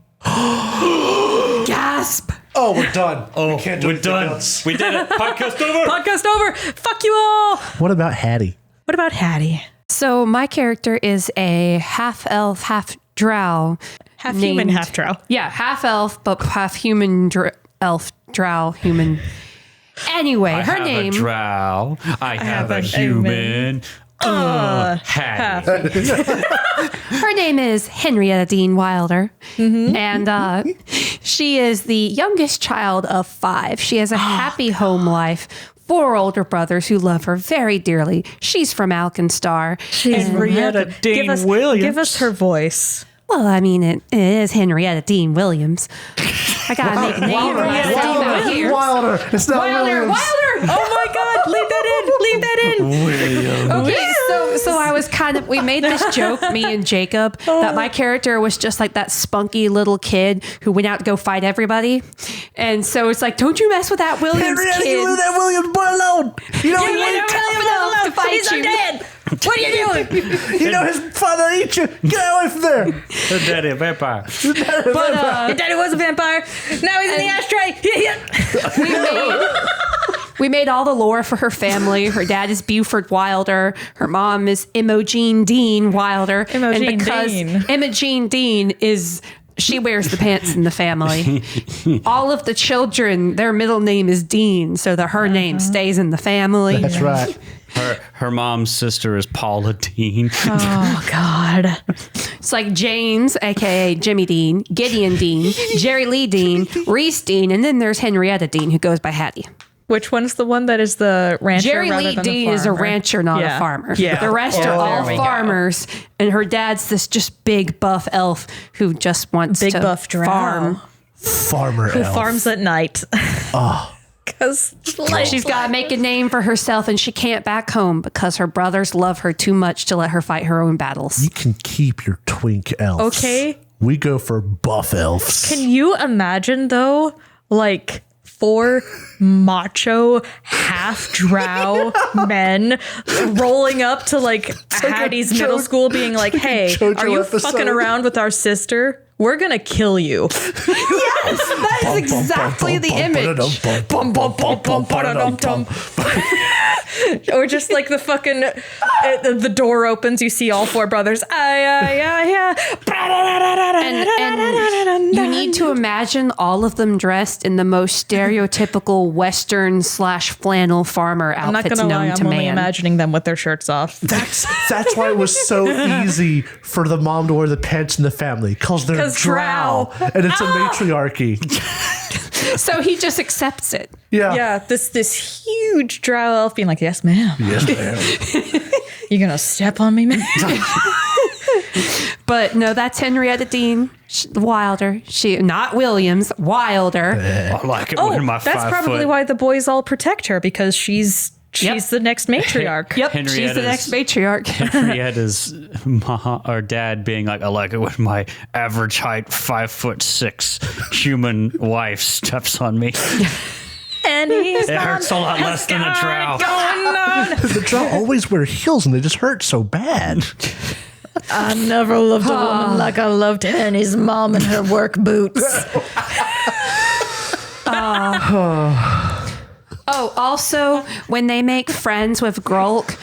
Speaker 4: Gasp.
Speaker 3: Oh, we're done.
Speaker 2: Oh,
Speaker 3: we can't do
Speaker 2: we're
Speaker 3: anything
Speaker 2: done.
Speaker 3: else.
Speaker 2: We did it. Podcast over.
Speaker 5: Podcast over. Fuck you all.
Speaker 3: What about Hattie?
Speaker 5: What about Hattie?
Speaker 4: So my character is a half elf, half drow.
Speaker 5: Half human,
Speaker 4: named-
Speaker 5: half drow.
Speaker 4: Yeah, half elf, but half human, elf, drow, human. Anyway,
Speaker 2: I
Speaker 4: her
Speaker 2: have
Speaker 4: name.
Speaker 2: a drow. I have a
Speaker 5: a
Speaker 2: human. Hattie.
Speaker 4: Her name is Henrietta Dean Wilder, and she is the youngest child of 5. She has a happy home life. 4 older brothers who love her very dearly. She's from Alkenstar.
Speaker 2: Henrietta Dean Williams.
Speaker 5: Give us her voice.
Speaker 4: Well, I mean, it is Henrietta Dean Williams. I gotta make a name for myself out here.
Speaker 3: Wilder. It's not Williams.
Speaker 4: Wilder!
Speaker 5: Oh my God! Leave that in.
Speaker 4: Okay, so I was we made this joke, me and Jacob, that my character was just like that spunky little kid who went out to go fight everybody. And so it's like, don't you mess with that Williams
Speaker 3: Henrietta,
Speaker 4: kid.
Speaker 3: you leave that Williams boy alone. You know,
Speaker 4: You ain't tough enough to fight
Speaker 5: He's
Speaker 4: you.
Speaker 5: our dad. What are you doing?
Speaker 3: you know his father eat you. Get away from there.
Speaker 2: Her daddy, a vampire.
Speaker 5: Your daddy was a vampire. Now he's in the ashtray.
Speaker 4: We made all the lore for her family. Her dad is Buford Wilder. Her mom is Imogen Dean Wilder.
Speaker 5: Imogen
Speaker 4: and because
Speaker 5: Dean.
Speaker 4: Imogen Dean she wears the pants in the family. All of the children, their middle name is Dean, so that her name stays in the family.
Speaker 3: That's right.
Speaker 2: Her mom's sister is Paula Dean.
Speaker 5: Oh God.
Speaker 4: It's like James, aka Jimmy Dean, Gideon Dean, Jerry Lee Dean, Reese Dean, and then there's Henrietta Dean, who goes by Hattie.
Speaker 5: Which one's the one that is the rancher?
Speaker 4: Jerry
Speaker 5: rather
Speaker 4: Lee
Speaker 5: than
Speaker 4: Dean
Speaker 5: the
Speaker 4: is a
Speaker 5: farmer?
Speaker 4: rancher, not
Speaker 5: Yeah.
Speaker 4: a farmer.
Speaker 5: Yeah.
Speaker 4: The rest are
Speaker 5: there
Speaker 4: all
Speaker 5: we go.
Speaker 4: farmers, and her dad's this just big buff elf who just wants
Speaker 5: Big
Speaker 4: to
Speaker 5: buff drow.
Speaker 4: farm.
Speaker 3: Farmer
Speaker 5: Who
Speaker 3: elf.
Speaker 5: farms at night? Oh. Because
Speaker 4: She's got to make a name for herself, and she can't back home because her brothers love her too much to let her fight her own battles.
Speaker 3: You can keep your twink elves.
Speaker 5: Okay.
Speaker 3: We go for buff elves.
Speaker 5: Can you imagine though, like 4 macho half drow men rolling up to like Hattie's middle school being like, hey,
Speaker 3: JoJo
Speaker 5: are you
Speaker 3: episode.
Speaker 5: fucking around with our sister? We're gonna kill you.
Speaker 4: That is exactly the image.
Speaker 5: Bum, bum, bum, bum, ba-da-dum-dum. Or just like the fucking the door opens, you see all 4 brothers.
Speaker 4: And you need to imagine all of them dressed in the most stereotypical Western / flannel farmer
Speaker 5: I'm not
Speaker 4: outfits
Speaker 5: gonna lie,
Speaker 4: known to
Speaker 5: I'm only
Speaker 4: man.
Speaker 5: imagining them with their shirts off.
Speaker 3: That's why it was so easy for the mom to wear the pants in the family, because they're
Speaker 5: 'Cause drow.
Speaker 3: and it's a matriarchy.
Speaker 4: So he just accepts it.
Speaker 3: Yeah.
Speaker 5: Yeah, this huge drow elf being like, yes, ma'am.
Speaker 3: Yes, ma'am.
Speaker 5: You gonna step on me, man?
Speaker 4: But no, that's Henrietta Dean Wilder. She not Williams, Wilder.
Speaker 2: I like it when my
Speaker 5: that's
Speaker 2: 5
Speaker 5: probably
Speaker 2: foot.
Speaker 5: why the boys all protect her, because she's the next matriarch.
Speaker 4: Yep, she's the next matriarch.
Speaker 2: Henrietta's mom or dad being like, I like it when my average height 5'6" human wife steps on me.
Speaker 5: And he's
Speaker 2: It hurts a lot less than a drow.
Speaker 5: going on.
Speaker 3: The drow always wear heels and they just hurt so bad.
Speaker 5: I never loved a woman like I loved Annie's mom in her work boots.
Speaker 4: Oh, also, when they make friends with Grolk,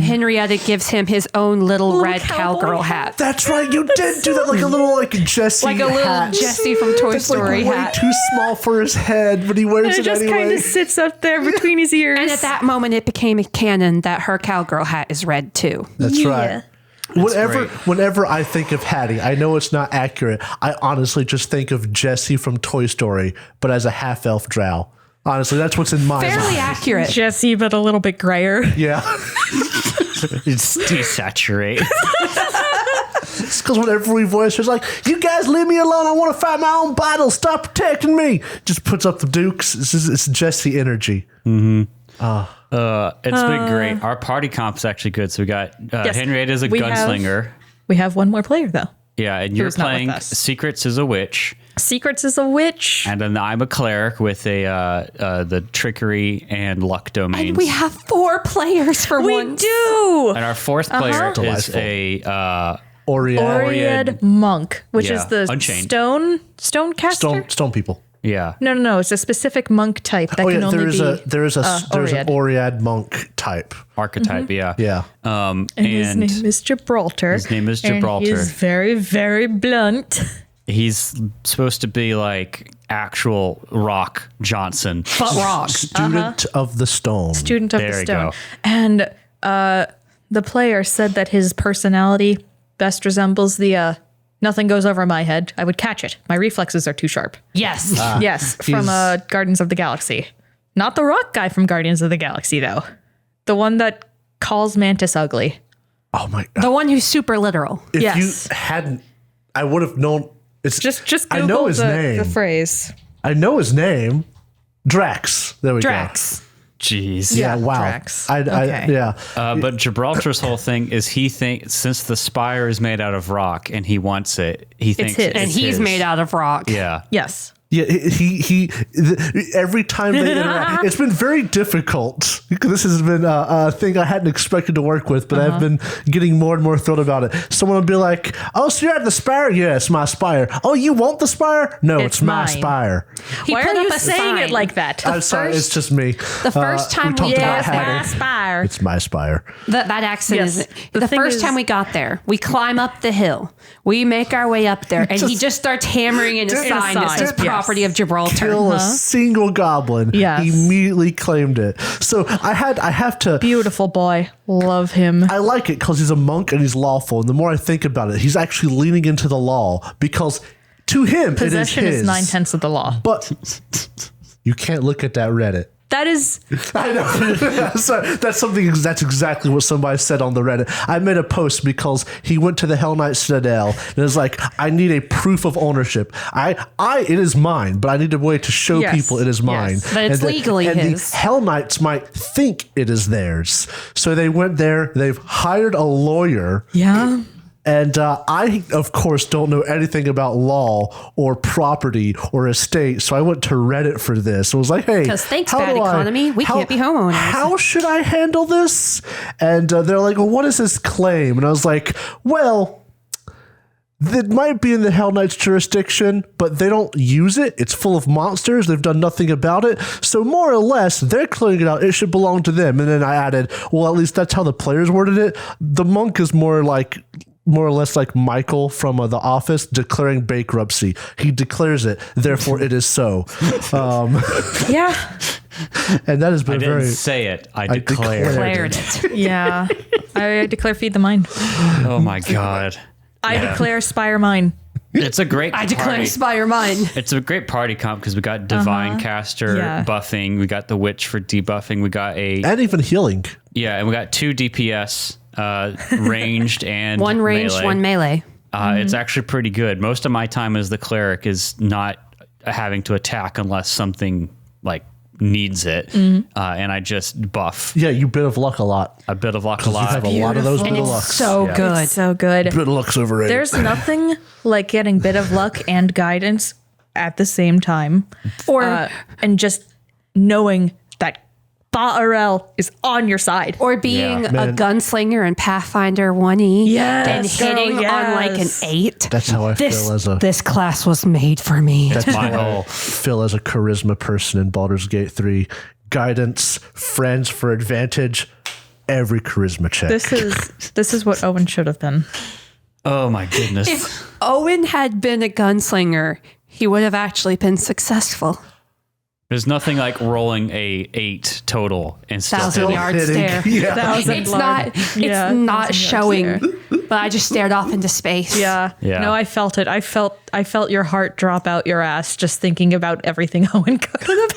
Speaker 4: Henrietta gives him his own little red cowgirl hat.
Speaker 3: That's right. You did do that, like a little Jesse
Speaker 4: Like a little
Speaker 3: hat.
Speaker 4: Jesse from Toy
Speaker 3: That's
Speaker 4: Story
Speaker 3: like way
Speaker 4: hat.
Speaker 3: too small for his head, but he wears
Speaker 5: It
Speaker 3: it
Speaker 5: just
Speaker 3: anyway.
Speaker 5: kind of sits up there between his ears.
Speaker 4: And at that moment, it became canon that her cowgirl hat is red too.
Speaker 3: That's right.
Speaker 2: great.
Speaker 3: Whenever I think of Hattie, I know it's not accurate. I honestly just think of Jesse from Toy Story, but as a half-elf drow. Honestly, that's what's in my
Speaker 4: Fairly
Speaker 3: mind.
Speaker 4: accurate.
Speaker 5: Jesse, but a little bit grayer.
Speaker 3: Yeah.
Speaker 2: It's desaturate.
Speaker 3: It's because whenever we voice her, it's like, you guys leave me alone. I want to fight my own battle. Stop protecting me. Just puts up the dukes. It's Jesse energy.
Speaker 2: It's been great. Our party comp's actually good. So we got Henrietta as a gunslinger.
Speaker 5: We have one more player, though.
Speaker 2: Yeah, and you're
Speaker 5: Who's not with
Speaker 2: playing
Speaker 5: us.
Speaker 2: Secrets as a witch.
Speaker 5: Secrets is a witch.
Speaker 2: And then I'm a cleric with the trickery and luck domains.
Speaker 4: And we have 4 players for
Speaker 5: We
Speaker 4: once.
Speaker 5: do.
Speaker 2: And our fourth player is
Speaker 3: Delightful.
Speaker 2: a
Speaker 3: Oriad.
Speaker 5: Oread monk, which is the
Speaker 2: Unchained.
Speaker 5: stone caster.
Speaker 3: Stone people.
Speaker 2: yeah.
Speaker 5: No. It's a specific monk type that can only be.
Speaker 3: There's an
Speaker 5: Oread.
Speaker 3: Oriad monk type.
Speaker 2: Archetype. Yeah.
Speaker 3: Yeah.
Speaker 2: And
Speaker 5: His name is Gibraltar.
Speaker 2: His name is
Speaker 5: And
Speaker 2: Gibraltar.
Speaker 5: he's very, very blunt.
Speaker 2: he's supposed to be like actual Rock Johnson.
Speaker 4: But rock.
Speaker 3: Student of the stone.
Speaker 5: Student of
Speaker 2: There
Speaker 5: the
Speaker 2: you
Speaker 5: stone.
Speaker 2: go.
Speaker 5: And the player said that his personality best resembles the nothing goes over my head. I would catch it. My reflexes are too sharp.
Speaker 4: Yes.
Speaker 5: Yes, from Guardians of the Galaxy. Not the rock guy from Guardians of the Galaxy, though. The one that calls Mantis ugly.
Speaker 3: Oh my God.
Speaker 4: The one who's super literal.
Speaker 3: If
Speaker 5: Yes.
Speaker 3: you hadn't, I would have known. It's
Speaker 5: Just
Speaker 3: I
Speaker 5: Google
Speaker 3: know his name.
Speaker 5: the phrase.
Speaker 3: I know his name. Drax. There we
Speaker 4: Drax.
Speaker 2: Jeez.
Speaker 3: go. Yeah. Wow.
Speaker 5: Drax.
Speaker 3: I, yeah.
Speaker 2: But Gibraltar's whole thing is he thinks since the spire is made out of rock and he wants it, he thinks
Speaker 5: his.
Speaker 2: it's
Speaker 4: And he's
Speaker 2: his.
Speaker 4: made out of rock.
Speaker 2: Yeah.
Speaker 5: Yes.
Speaker 3: Yeah, every time they interact, it's been very difficult. This has been a thing I hadn't expected to work with, but I've been getting more and more thrilled about it. Someone will be like, "Oh, so you're at the spire? Yeah, it's my spire. Oh, you want the spire? No, it's my
Speaker 5: mine."
Speaker 3: spire."
Speaker 4: He
Speaker 5: Why
Speaker 4: put
Speaker 5: are
Speaker 4: up
Speaker 5: you
Speaker 4: a
Speaker 5: saying
Speaker 4: sign.
Speaker 5: it like that?
Speaker 3: I'm sorry, it's just me.
Speaker 4: The first time we
Speaker 3: talked
Speaker 4: did
Speaker 3: about
Speaker 4: that,
Speaker 3: Hattie.
Speaker 5: spire.
Speaker 3: It's my spire.
Speaker 4: That accent
Speaker 5: Yes.
Speaker 4: is
Speaker 5: The
Speaker 4: the
Speaker 5: thing
Speaker 4: first
Speaker 5: is-
Speaker 4: time we got there. We climb up the hill. We make our way up there, and he just starts hammering in a sign that says
Speaker 5: Yes.
Speaker 4: "Property of Gibraltar."
Speaker 3: Kill a single goblin.
Speaker 5: Yes.
Speaker 3: He immediately claimed it. So I have to.
Speaker 5: Beautiful boy. Love him.
Speaker 3: I like it because he's a monk and he's lawful. And the more I think about it, he's actually leaning into the law because to him
Speaker 5: Possession
Speaker 3: it is
Speaker 5: is
Speaker 3: his.
Speaker 5: 9/10 of the law.
Speaker 3: But you can't look at that Reddit.
Speaker 5: That is
Speaker 3: I know. So that's exactly what somebody said on the Reddit. I made a post because he went to the Hell Knight Citadel and it was like, I need a proof of ownership. It is mine, but I need a way to show
Speaker 5: Yes.
Speaker 3: people it is mine.
Speaker 5: Yes.
Speaker 4: That it's
Speaker 3: And
Speaker 4: legally
Speaker 3: and
Speaker 4: his.
Speaker 3: the Hell Knights might think it is theirs. So they went there, they've hired a lawyer.
Speaker 5: yeah.
Speaker 3: And I, of course, don't know anything about law or property or estate. So I went to Reddit for this. I was like, hey,
Speaker 4: 'Cause thanks,
Speaker 3: how
Speaker 4: bad
Speaker 3: do
Speaker 4: economy, we can't be homeowners.
Speaker 3: How should I handle this? And they're like, well, what is this claim? And I was like, well, it might be in the Hell Knights jurisdiction, but they don't use it. It's full of monsters. They've done nothing about it. So more or less, they're clearing it out. It should belong to them. And then I added, well, at least that's how the players worded it. The monk is more or less like Michael from The Office declaring bankruptcy. He declares it, therefore it is so.
Speaker 5: Yeah.
Speaker 3: And that has
Speaker 2: I
Speaker 3: been
Speaker 2: didn't
Speaker 3: very.
Speaker 2: say it. I
Speaker 3: declared
Speaker 2: declared.
Speaker 4: Declared it.
Speaker 5: Yeah. I declare feed the mind.
Speaker 2: Oh my God.
Speaker 5: I declare spire mine.
Speaker 2: It's a great
Speaker 4: I declare
Speaker 2: party.
Speaker 4: Spire mine.
Speaker 2: It's a great party comp because we got Divine Caster
Speaker 5: Yeah.
Speaker 2: buffing. We got the Witch for debuffing. We got
Speaker 3: And even healing.
Speaker 2: and we got 2 DPS, ranged and
Speaker 4: One ranged,
Speaker 2: melee.
Speaker 4: one melee.
Speaker 2: It's actually pretty good. Most of my time as the cleric is not having to attack unless something like needs it, and I just buff
Speaker 3: Yeah, you bit of luck a lot.
Speaker 2: a bit of luck a
Speaker 3: You
Speaker 2: lot.
Speaker 3: have a lot of those bit
Speaker 4: And
Speaker 3: of
Speaker 4: it's
Speaker 3: lucks.
Speaker 4: so good.
Speaker 5: So good.
Speaker 3: Bit of luck's overrated.
Speaker 5: There's nothing like getting bit of luck and guidance at the same time.
Speaker 4: Or
Speaker 5: And just knowing that Ba'arel is on your side.
Speaker 4: or being
Speaker 2: Yeah,
Speaker 4: a
Speaker 3: man.
Speaker 4: gunslinger in Pathfinder 1E
Speaker 5: Yes,
Speaker 4: and hitting
Speaker 5: girl,
Speaker 4: on like an
Speaker 5: yes.
Speaker 4: 8.
Speaker 3: That's how I feel as a
Speaker 4: This class was made for me.
Speaker 2: That's my whole.
Speaker 3: feel as a charisma person in Baldur's Gate 3. Guidance, friends for advantage. every charisma check.
Speaker 5: This is what Owen should have been.
Speaker 2: Oh my goodness.
Speaker 4: If Owen had been a gunslinger, he would have actually been successful.
Speaker 2: There's nothing like rolling a 8 total and still
Speaker 4: 1,000 yard stare.
Speaker 3: Yeah.
Speaker 4: It's not showing, but I just stared off into space.
Speaker 5: Yeah. No, I felt it. I felt your heart drop out your ass just thinking about everything Owen could have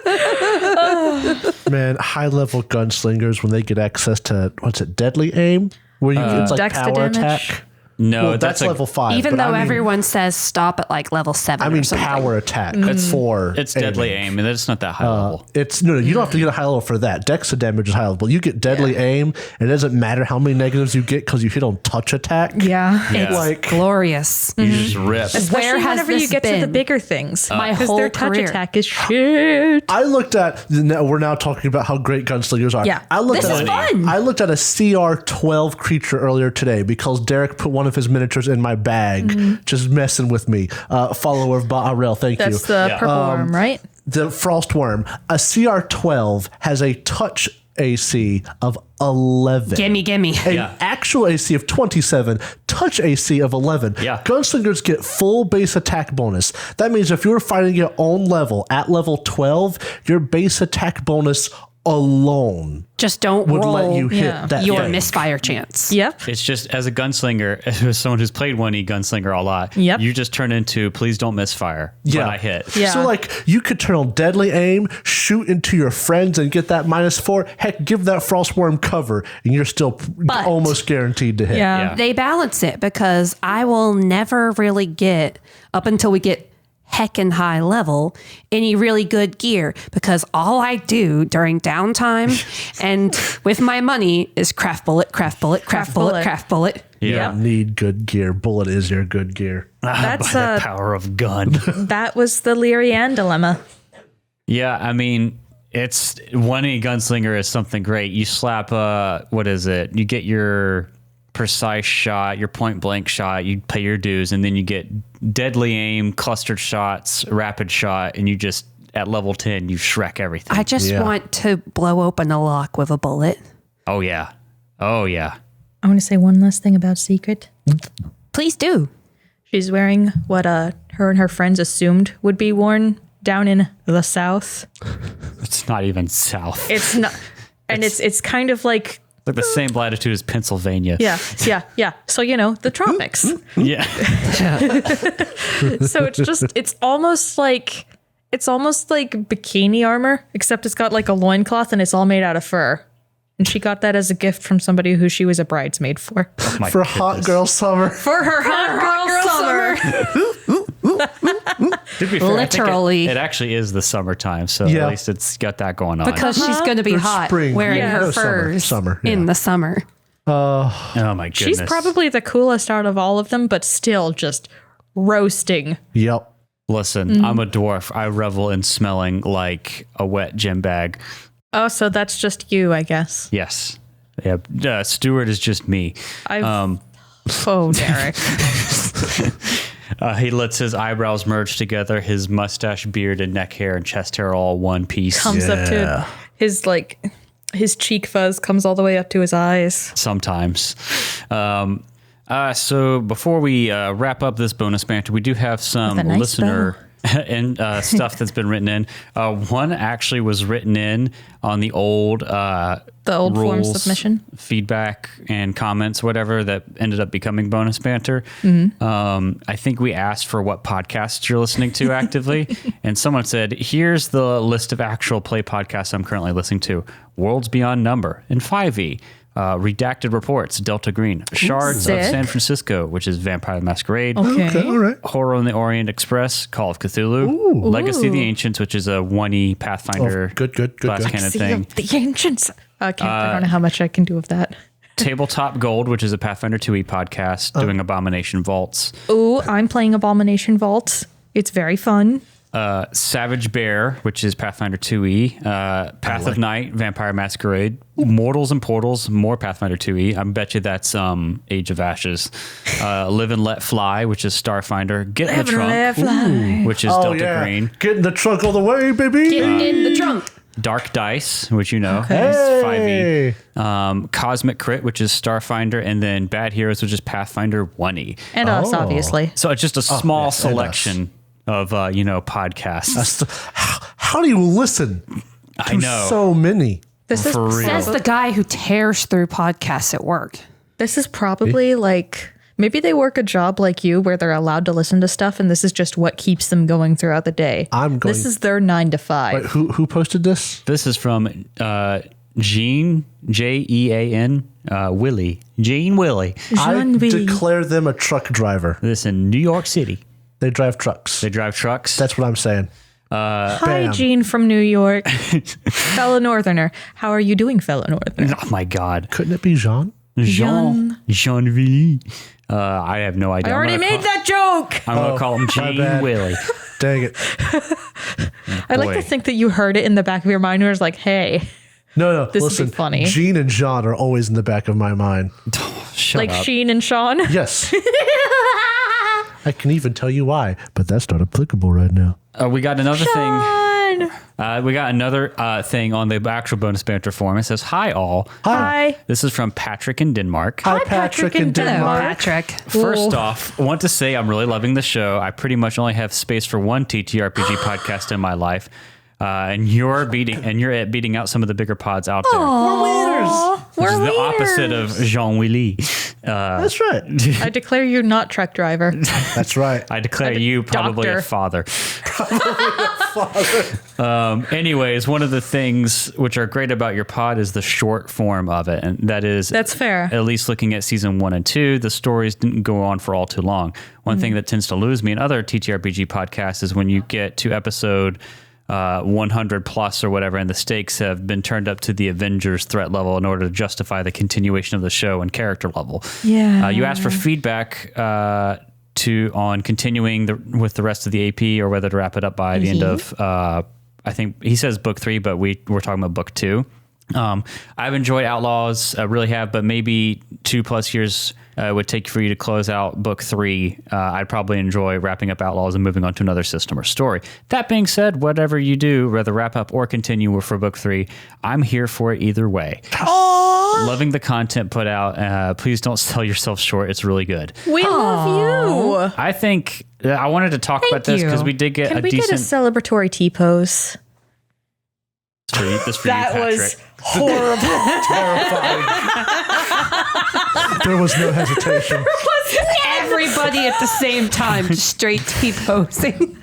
Speaker 5: been.
Speaker 3: Man, high level gunslingers, when they get access to, deadly aim? Where you it's like
Speaker 5: Dex to
Speaker 3: power
Speaker 5: damage?
Speaker 3: attack?
Speaker 2: No,
Speaker 3: Well, that's level 5.
Speaker 4: Even
Speaker 3: but
Speaker 4: though
Speaker 3: I mean,
Speaker 4: everyone says stop at like level 7
Speaker 3: I mean
Speaker 4: or something.
Speaker 3: power attack. It's for
Speaker 2: it's deadly aim, and it's not that high level.
Speaker 3: It's no, you don't have to get a high level for that. Dex to damage is high level. You get deadly aim, and it doesn't matter how many negatives you get because you hit on touch attack.
Speaker 5: Yeah.
Speaker 4: It's
Speaker 3: Like-
Speaker 4: glorious.
Speaker 2: You just rip.
Speaker 5: Especially
Speaker 4: Where has
Speaker 5: whenever you
Speaker 4: this
Speaker 5: get to the
Speaker 4: been?
Speaker 5: bigger things.
Speaker 4: My
Speaker 5: Because
Speaker 4: whole
Speaker 5: their touch
Speaker 4: career.
Speaker 5: attack is shit.
Speaker 3: I looked at. We're now talking about how great gunslingers are.
Speaker 5: Yeah.
Speaker 3: I looked
Speaker 4: This
Speaker 3: at
Speaker 4: is fun.
Speaker 3: I looked at a CR-12 creature earlier today because Derek put one of his miniatures in my bag, just messing with me. Follower of Ba'arel, thank you.
Speaker 5: That's the purple worm, right?
Speaker 3: The Frostworm. A CR-12 has a touch AC of 11.
Speaker 4: Gimme.
Speaker 3: An actual AC of 27, touch AC of 11.
Speaker 2: Yeah.
Speaker 3: Gunslingers get full base attack bonus. That means if you were fighting your own level at level 12, your base attack bonus alone
Speaker 4: Just don't
Speaker 3: would
Speaker 4: roll
Speaker 3: let you hit that
Speaker 4: your
Speaker 3: thing.
Speaker 4: misfire chance.
Speaker 5: Yep.
Speaker 2: It's just as a gunslinger, as someone who's played 1E gunslinger a lot,
Speaker 5: Yep.
Speaker 2: you just turn into please don't misfire
Speaker 3: Yeah.
Speaker 2: when I hit.
Speaker 5: Yeah.
Speaker 3: So like you could turn on deadly aim, shoot into your friends and get that -4. Heck, give that Frostworm cover and you're still
Speaker 4: But-
Speaker 3: almost guaranteed to hit.
Speaker 5: Yeah.
Speaker 4: They balance it because I will never really get, up until we get heckin' high level, any really good gear because all I do during downtime and with my money is craft bullet.
Speaker 3: You don't need good gear. Bullet is your good gear.
Speaker 5: That's
Speaker 2: By the power of gun.
Speaker 5: that was the Lyrian dilemma.
Speaker 2: Yeah, I mean, it's 1E gunslinger is something great. You slap what is it? You get your precise shot, your point blank shot, you pay your dues, and then you get deadly aim, clustered shots, rapid shot, and you just at level 10 you Shrek everything.
Speaker 4: I just want to blow open a lock with a bullet.
Speaker 2: Oh yeah.
Speaker 5: I want to say one last thing about Secret.
Speaker 4: Please do.
Speaker 5: She's wearing what her and her friends assumed would be worn down in the South.
Speaker 2: It's not even south.
Speaker 5: It's not, and it's kind of like
Speaker 2: Like the same latitude as Pennsylvania.
Speaker 5: yeah. So the tropics.
Speaker 2: Yeah.
Speaker 5: So it's almost like bikini armor, except it's got like a loincloth and it's all made out of fur. And she got that as a gift from somebody who she was a bridesmaid for.
Speaker 2: Oh my
Speaker 3: For
Speaker 2: goodness.
Speaker 3: hot girl summer.
Speaker 5: For her hot girl summer.
Speaker 2: To be fair, I think
Speaker 4: Literally.
Speaker 2: it actually is the summertime, so
Speaker 3: Yeah.
Speaker 2: at least it's got that going on.
Speaker 4: Because she's going to be
Speaker 3: Or
Speaker 4: hot
Speaker 3: spring.
Speaker 4: wearing
Speaker 3: Yeah.
Speaker 4: her
Speaker 3: No, summer.
Speaker 4: furs
Speaker 3: Summer,
Speaker 4: in
Speaker 3: yeah.
Speaker 4: the summer.
Speaker 2: Oh my goodness.
Speaker 5: She's probably the coolest out of all of them, but still just roasting.
Speaker 3: Yep.
Speaker 2: Listen, I'm a dwarf. I revel in smelling like a wet gym bag.
Speaker 5: Oh, so that's just you, I guess.
Speaker 2: Yes. Yeah. Stuart is just me.
Speaker 5: Oh, Derek.
Speaker 2: He lets his eyebrows merge together, his mustache, beard, and neck hair and chest hair all one piece.
Speaker 5: Comes up to his cheek fuzz comes all the way up to his eyes.
Speaker 2: Sometimes. So before we wrap up this bonus banter, we do have some
Speaker 5: With a nice
Speaker 2: listener and stuff that's been written in. One actually was written in on the old
Speaker 5: old form
Speaker 2: rules,
Speaker 5: submission.
Speaker 2: feedback and comments, whatever, that ended up becoming bonus banter. I think we asked for what podcasts you're listening to actively, and someone said, "Here's the list of actual play podcasts I'm currently listening to: Worlds Beyond Number and 5e." Redacted Reports, Delta Green, Shards of
Speaker 5: Sick.
Speaker 2: San Francisco, which is Vampire the Masquerade,
Speaker 5: Okay.
Speaker 3: All right.
Speaker 2: Horror on the Orient Express, Call of Cthulhu, Legacy of the Ancients, which is a 1E Pathfinder
Speaker 3: Good.
Speaker 2: class kind of
Speaker 5: See
Speaker 2: thing,
Speaker 5: the ancients. I don't know how much I can do of that.
Speaker 2: Tabletop Gold, which is a Pathfinder 2E podcast doing Abomination Vaults,
Speaker 5: Ooh, I'm playing Abomination Vaults. It's very fun.
Speaker 2: Savage Bear, which is Pathfinder 2E, Path of Night, Vampire Masquerade, Mortals and Portals, more Pathfinder 2E. I bet you that's Age of Ashes. Live and Let Fly, which is Starfinder. Get in the Trunk, which is Delta Green.
Speaker 3: Get in the trunk all the way, baby.
Speaker 4: Get in the trunk.
Speaker 2: Dark Dice, which is 5e.
Speaker 3: Hey!
Speaker 2: Cosmic Crit, which is Starfinder, and then Bad Heroes, which is Pathfinder 1e.
Speaker 5: And us, obviously.
Speaker 2: So it's just a small
Speaker 3: yes, and
Speaker 2: selection of podcasts.
Speaker 3: How do you listen?
Speaker 2: I know.
Speaker 3: So many.
Speaker 5: This is
Speaker 2: For real.
Speaker 4: Says the guy who tears through podcasts at work.
Speaker 5: This is probably like maybe they work a job like you where they're allowed to listen to stuff, and this is just what keeps them going throughout the day.
Speaker 3: This
Speaker 5: is their 9 to 5.
Speaker 3: Wait, who posted this?
Speaker 2: This is from Jean, Jean, Willie. Jean Willie.
Speaker 3: I declare them a truck driver.
Speaker 2: This in New York City.
Speaker 3: They drive trucks.
Speaker 2: They drive trucks.
Speaker 3: That's what I'm saying.
Speaker 5: Hi,
Speaker 3: Bam.
Speaker 5: Gene from New York. Fellow Northerner. How are you doing, fellow Northerner?
Speaker 2: Oh my God.
Speaker 3: Couldn't it be Jean?
Speaker 2: Jean Willie. I have no idea.
Speaker 5: I already made that joke.
Speaker 2: I'm going to call him
Speaker 3: my
Speaker 2: Jean
Speaker 3: bad.
Speaker 2: Willie.
Speaker 3: Dang it.
Speaker 5: I like to think that you heard it in the back of your mind where it's like, hey,
Speaker 3: No,
Speaker 5: This would be
Speaker 3: listen.
Speaker 5: funny.
Speaker 3: Jean and Jean are always in the back of my mind.
Speaker 2: Shut
Speaker 5: like
Speaker 2: up.
Speaker 5: Sheen and Sean.
Speaker 3: Yes. I can even tell you why, but that's not applicable right now.
Speaker 2: We got another thing.
Speaker 5: Sean.
Speaker 2: We got another thing on the actual bonus banter form. It says, "Hi all."
Speaker 5: Hi.
Speaker 2: This is from Patrick in Denmark.
Speaker 3: Hi, Patrick and
Speaker 4: Hello,
Speaker 3: Denmark.
Speaker 4: Patrick.
Speaker 2: First off, I want to say I'm really loving the show. I pretty much only have space for one TTRPG podcast in my life, and you're beating out some of the bigger pods out there.
Speaker 3: We're winners.
Speaker 2: Which is
Speaker 5: We're
Speaker 2: the opposite of Jean Willie.
Speaker 3: That's right.
Speaker 5: I declare you not truck driver.
Speaker 3: That's right.
Speaker 2: I declare you probably a
Speaker 5: Doctor.
Speaker 2: father. Anyways, one of the things which are great about your pod is the short form of it. And that's
Speaker 5: fair.
Speaker 2: At least looking at season 1 and 2, the stories didn't go on for all too long. One thing that tends to lose me in other TTRPG podcasts is when you get to episode 100 plus or whatever, and the stakes have been turned up to the Avengers threat level in order to justify the continuation of the show and character level.
Speaker 5: Yeah.
Speaker 2: You asked for feedback on continuing with the rest of the AP or whether to wrap it up by the end of, I think he says book 3, but we're talking about book 2. I've enjoyed Outlaws, really have, but maybe 2+ years would take for you to close out book 3. I'd probably enjoy wrapping up Outlaws and moving on to another system or story. That being said, whatever you do, whether wrap up or continue for book 3, I'm here for it either way. Loving the content put out. Please don't sell yourself short. It's really good.
Speaker 5: We love you.
Speaker 2: I think I wanted to talk about this because we did get
Speaker 5: Can
Speaker 2: a
Speaker 5: we
Speaker 2: decent.
Speaker 5: get a celebratory T-pose?
Speaker 2: This for you, Patrick.
Speaker 5: horrible.
Speaker 3: There was no hesitation.
Speaker 4: Everybody at the same time, just straight T-posing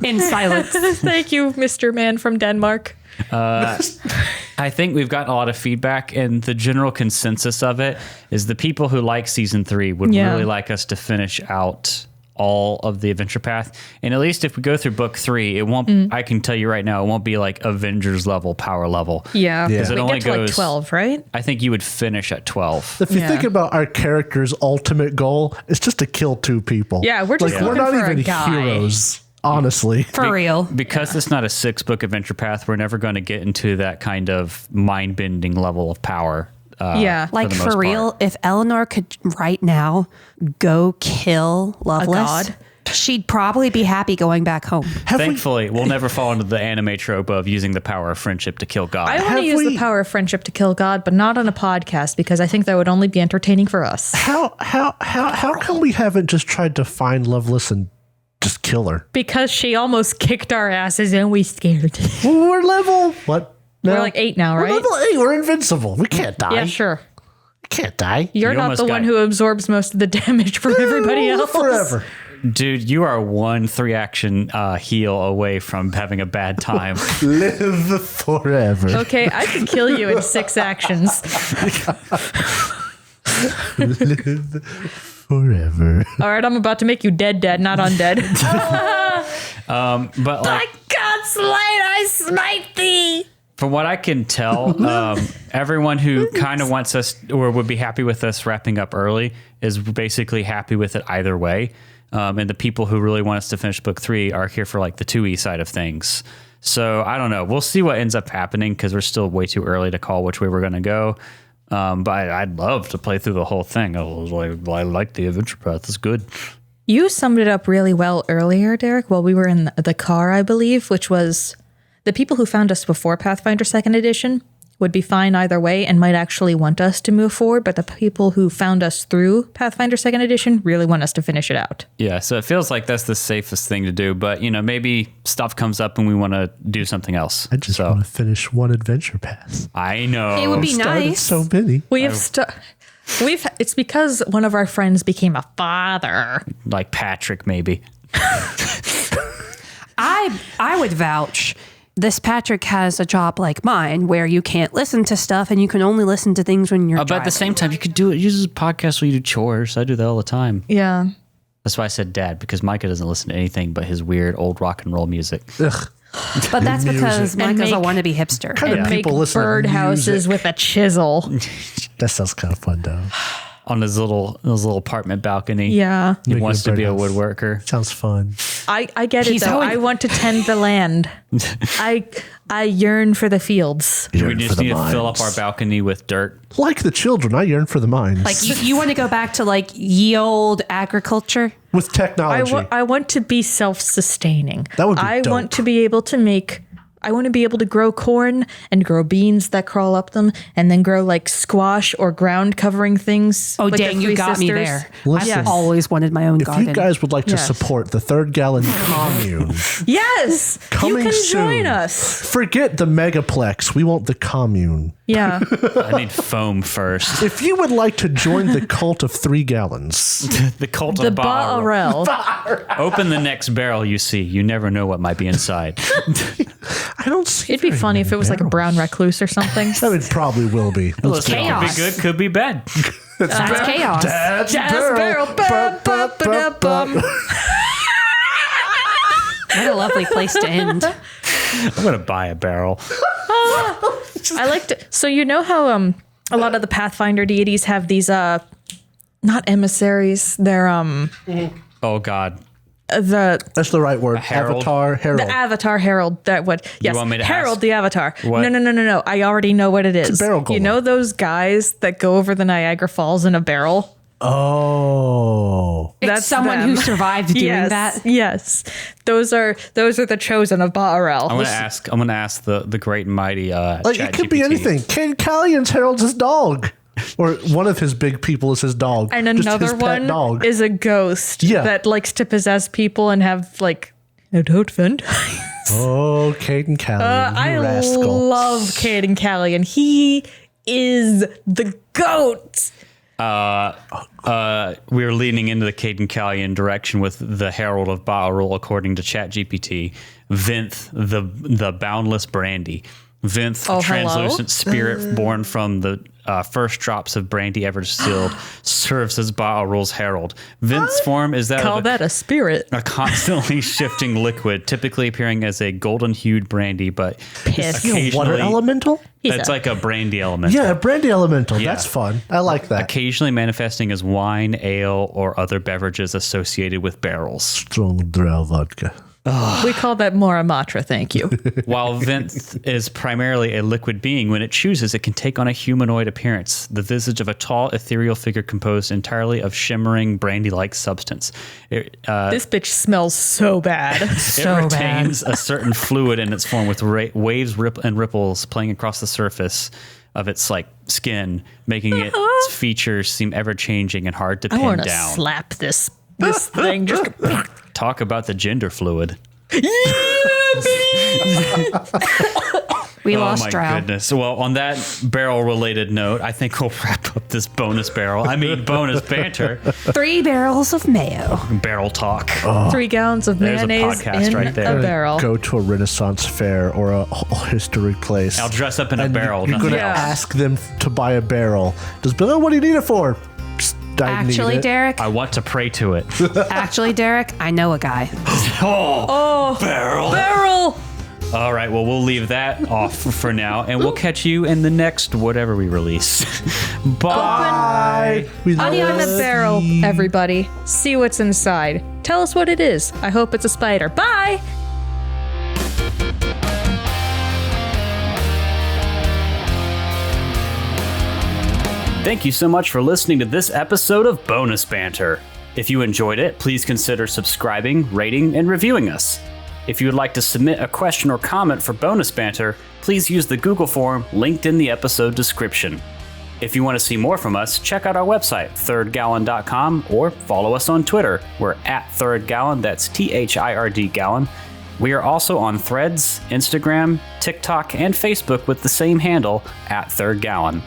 Speaker 4: in silence.
Speaker 5: Thank you, Mr. Man from Denmark.
Speaker 2: I think we've gotten a lot of feedback, and the general consensus of it is the people who like season 3 would really like us to finish out all of the adventure path. And at least if we go through book 3, it won't, I can tell you right now, it won't be like Avengers level, power level.
Speaker 5: Yeah.
Speaker 2: Because it
Speaker 5: We
Speaker 2: only
Speaker 5: get to like
Speaker 2: goes
Speaker 5: 12, right?
Speaker 2: I think you would finish at 12.
Speaker 3: If you think about our character's ultimate goal, it's just to kill 2 people.
Speaker 5: Yeah, we're just
Speaker 3: we're
Speaker 5: looking
Speaker 3: not
Speaker 5: for a
Speaker 3: even
Speaker 5: guy.
Speaker 3: heroes, honestly.
Speaker 4: For real.
Speaker 2: Because it's not a 6-book adventure path, we're never going to get into that kind of mind-bending level of power.
Speaker 4: Like
Speaker 2: the
Speaker 4: for
Speaker 2: most
Speaker 4: real, if Eleanor could right now go kill Lovelace,
Speaker 5: god.
Speaker 4: she'd probably be happy going back home.
Speaker 2: Thankfully, we'll never fall into the anime trope of using the power of friendship to kill God.
Speaker 5: I want
Speaker 3: Have
Speaker 5: to use
Speaker 3: we-
Speaker 5: the power of friendship to kill God, but not on a podcast because I think that would only be entertaining for us.
Speaker 3: How come we haven't just tried to find Loveless and just kill her?
Speaker 5: Because she almost kicked our asses and we scared.
Speaker 3: Well, we're level what?
Speaker 5: We're
Speaker 3: now?
Speaker 5: like 8 now,
Speaker 3: We're
Speaker 5: right?
Speaker 3: level 8. We're invincible. We can't die.
Speaker 5: Yeah, sure.
Speaker 3: We can't die.
Speaker 5: You're
Speaker 2: You
Speaker 5: not
Speaker 2: almost
Speaker 5: the one
Speaker 2: got-
Speaker 5: who absorbs most of the damage from everybody else.
Speaker 3: Forever.
Speaker 2: Dude, you are one 3-action heal away from having a bad time.
Speaker 3: Live forever.
Speaker 5: Okay, I can kill you in 6 actions.
Speaker 3: Live forever.
Speaker 5: All right, I'm about to make you dead, not undead.
Speaker 2: But like,
Speaker 5: God's light, I smite thee.
Speaker 2: from what I can tell, everyone who kind of wants us or would be happy with us wrapping up early is basically happy with it either way. And the people who really want us to finish book 3 are here for like the 2E side of things. So I don't know. We'll see what ends up happening because we're still way too early to call which way we're going to go. But I'd love to play through the whole thing. I was like, I like the adventure path. It's good.
Speaker 5: You summed it up really well earlier, Derek, while we were in the car, I believe, which was the people who found us before Pathfinder 2nd Edition would be fine either way and might actually want us to move forward, but the people who found us through Pathfinder 2nd Edition really want us to finish it out.
Speaker 2: Yeah, so it feels like that's the safest thing to do, but maybe stuff comes up and we want to do something else.
Speaker 3: I just want to finish one adventure pass.
Speaker 2: I know.
Speaker 4: It would be
Speaker 3: Started
Speaker 4: nice.
Speaker 3: so many.
Speaker 5: It's because one of our friends became a father.
Speaker 2: Like Patrick, maybe.
Speaker 4: I would vouch. This Patrick has a job like mine where you can't listen to stuff and you can only listen to things when you're
Speaker 2: But at the same time, you could do it. Use a podcast where you do chores. I do that all the time.
Speaker 5: Yeah.
Speaker 2: That's why I said dad, because Micah doesn't listen to anything but his weird old rock and roll music.
Speaker 3: Ugh.
Speaker 4: But that's because Micah's a wannabe hipster.
Speaker 3: Kind of
Speaker 5: And make
Speaker 3: people listen to
Speaker 5: birdhouses
Speaker 3: music.
Speaker 5: with a chisel.
Speaker 3: That sounds kind of fun, though.
Speaker 2: On his little apartment balcony.
Speaker 5: Yeah.
Speaker 2: He
Speaker 3: Making
Speaker 2: wants
Speaker 3: a
Speaker 2: to be a
Speaker 3: birdhouse.
Speaker 2: woodworker.
Speaker 3: Sounds fun.
Speaker 5: I get it,
Speaker 4: He's
Speaker 5: though.
Speaker 4: going-
Speaker 5: I want to tend the land. I yearn for the fields.
Speaker 2: We
Speaker 3: Yearn
Speaker 2: just
Speaker 3: for the
Speaker 2: need to fill up
Speaker 3: mines.
Speaker 2: our balcony with dirt.
Speaker 3: Like the children, I yearn for the mines.
Speaker 4: Like you want to go back to like ye old agriculture?
Speaker 3: With technology.
Speaker 5: I want to be self-sustaining.
Speaker 3: That would be
Speaker 5: I
Speaker 3: dope.
Speaker 5: want to be able to grow corn and grow beans that crawl up them and then grow like squash or ground covering things.
Speaker 4: Oh,
Speaker 5: like the
Speaker 4: dang, you
Speaker 5: Three
Speaker 4: got me
Speaker 5: Sisters.
Speaker 4: there.
Speaker 3: Listen.
Speaker 4: I've always wanted my own
Speaker 3: if
Speaker 4: garden.
Speaker 3: you guys would like to
Speaker 5: Yes.
Speaker 3: support the Third Gallon Commune,
Speaker 5: Yes.
Speaker 3: coming
Speaker 5: you can
Speaker 3: soon.
Speaker 5: join us.
Speaker 3: Forget the Megaplex. We want the Commune.
Speaker 5: Yeah.
Speaker 2: I need foam first.
Speaker 3: If you would like to join the cult of 3 gallons,
Speaker 2: The cult
Speaker 5: The
Speaker 2: of Baal.
Speaker 5: Barrel.
Speaker 2: Open the next barrel you see. You never know what might be inside.
Speaker 3: I don't see.
Speaker 5: It'd be
Speaker 3: very
Speaker 5: funny
Speaker 3: many
Speaker 5: if it was like a
Speaker 3: barrels.
Speaker 5: brown recluse or something.
Speaker 3: That would probably will be. Let's be
Speaker 2: Could
Speaker 3: honest.
Speaker 2: be good, could be bad.
Speaker 4: That's chaos.
Speaker 3: Dad's
Speaker 5: Jazz barrel. Bum, bum, ba-da, bum.
Speaker 4: What a lovely place to end.
Speaker 2: I'm gonna buy a barrel.
Speaker 5: I liked it. So you know how a lot of the Pathfinder deities have these not emissaries. They're
Speaker 2: Oh God.
Speaker 3: That's the right word.
Speaker 2: herald?
Speaker 3: Avatar, herald.
Speaker 5: the Avatar Herald. That what? Yes,
Speaker 2: want me to
Speaker 5: Herald
Speaker 2: ask?
Speaker 5: the Avatar.
Speaker 2: What?
Speaker 5: No. I already know what it is.
Speaker 3: barrel
Speaker 5: You
Speaker 3: golem.
Speaker 5: know those guys that go over the Niagara Falls in a barrel?
Speaker 3: Oh.
Speaker 4: It's
Speaker 5: That's
Speaker 4: someone
Speaker 5: them.
Speaker 4: who survived doing
Speaker 5: Yes,
Speaker 4: that.
Speaker 5: yes. Those are the chosen of Baarel.
Speaker 2: I'm gonna ask the great and mighty
Speaker 3: Like, it could be
Speaker 2: ChatGPT.
Speaker 3: anything. Kane Callian's herald's his dog. Or one of his big people is his dog.
Speaker 5: And
Speaker 3: Just
Speaker 5: another
Speaker 3: his pet
Speaker 5: one
Speaker 3: dog.
Speaker 5: is a ghost
Speaker 3: Yeah.
Speaker 5: that likes to possess people and have like no, don't offend.
Speaker 3: Oh, Caden Callian,
Speaker 5: I
Speaker 3: you rascal.
Speaker 5: love Caden Callian. He is the goat.
Speaker 2: We're leaning into the Caden Callian direction with the Herald of Baal, according to ChatGPT. Vinth, the boundless brandy. Vinth,
Speaker 5: Oh,
Speaker 2: a translucent
Speaker 5: hello?
Speaker 2: spirit born from the first drops of brandy ever distilled, serves as Baal's herald. Vinth's form is that
Speaker 5: Call
Speaker 2: of
Speaker 5: that a spirit.
Speaker 2: a constantly shifting liquid, typically appearing as a golden-hued brandy, but
Speaker 5: Piss.
Speaker 3: You know, water elemental?
Speaker 2: It's like a brandy element.
Speaker 3: Yeah, a brandy elemental.
Speaker 2: Yeah.
Speaker 3: That's fun. I like that.
Speaker 2: Occasionally manifesting as wine, ale, or other beverages associated with barrels.
Speaker 3: Strong drow vodka.
Speaker 5: We call that Moramatra, thank you.
Speaker 2: While Vinth is primarily a liquid being, when it chooses, it can take on a humanoid appearance, the visage of a tall, ethereal figure composed entirely of shimmering, brandy-like substance. It
Speaker 5: This bitch smells so bad.
Speaker 2: retains a certain fluid in its form with waves and ripples playing across the surface of its skin, making its features seem ever-changing and hard to
Speaker 5: I
Speaker 2: pin
Speaker 5: want to
Speaker 2: down.
Speaker 5: slap this thing. Just
Speaker 2: Talk about the gender fluid.
Speaker 4: We
Speaker 2: Oh
Speaker 4: lost
Speaker 2: my
Speaker 4: Drow.
Speaker 2: goodness. Well, on that barrel-related note, I think we'll wrap up this bonus bonus banter.
Speaker 4: 3 barrels of mayo.
Speaker 2: Barrel talk.
Speaker 5: 3 gallons of
Speaker 2: There's a
Speaker 5: mayonnaise
Speaker 2: podcast
Speaker 5: in
Speaker 2: right there.
Speaker 5: a barrel.
Speaker 3: Go to a Renaissance fair or a historic place.
Speaker 2: I'll dress up in a
Speaker 3: and
Speaker 2: barrel.
Speaker 3: You're going to
Speaker 2: nothing else.
Speaker 3: ask them to buy a barrel. Does Bill, what do you need it for? Psst, I
Speaker 4: Actually,
Speaker 3: need it.
Speaker 4: Derek.
Speaker 2: I want to pray to it.
Speaker 4: Actually, Derek, I know a guy.
Speaker 5: Barrel.
Speaker 2: All right, well, we'll leave that off for now, and we'll catch you in the next whatever we release. Bye.
Speaker 3: We
Speaker 5: Honey on the
Speaker 3: love
Speaker 5: barrel,
Speaker 3: you.
Speaker 5: everybody. See what's inside. Tell us what it is. I hope it's a spider. Bye.
Speaker 2: Thank you so much for listening to this episode of Bonus Banter. If you enjoyed it, please consider subscribing, rating, and reviewing us. If you would like to submit a question or comment for bonus banter, please use the Google form linked in the episode description. If you want to see more from us, check out our website, thirdgallon.com, or follow us on Twitter. We're at thirdgallon, that's THIRD gallon. We are also on Threads, Instagram, TikTok, and Facebook with the same handle, at Third Gallon.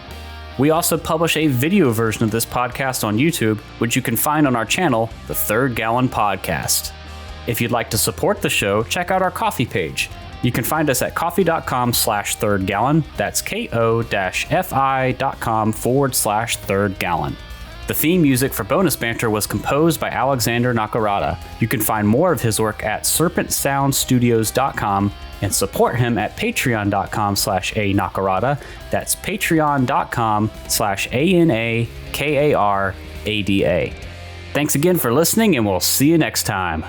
Speaker 2: We also publish a video version of this podcast on YouTube, which you can find on our channel, The Third Gallon Podcast. If you'd like to support the show, check out our Ko-fi page. You can find us at ko-fi.com/thirdgallon. That's ko-fi.com/thirdgallon. The theme music for Bonus Banter was composed by Alexander Nakarada. You can find more of his work at serpentsoundstudios.com and support him at patreon.com/anakarada. That's patreon.com/ANAKARADA. Thanks again for listening, and we'll see you next time.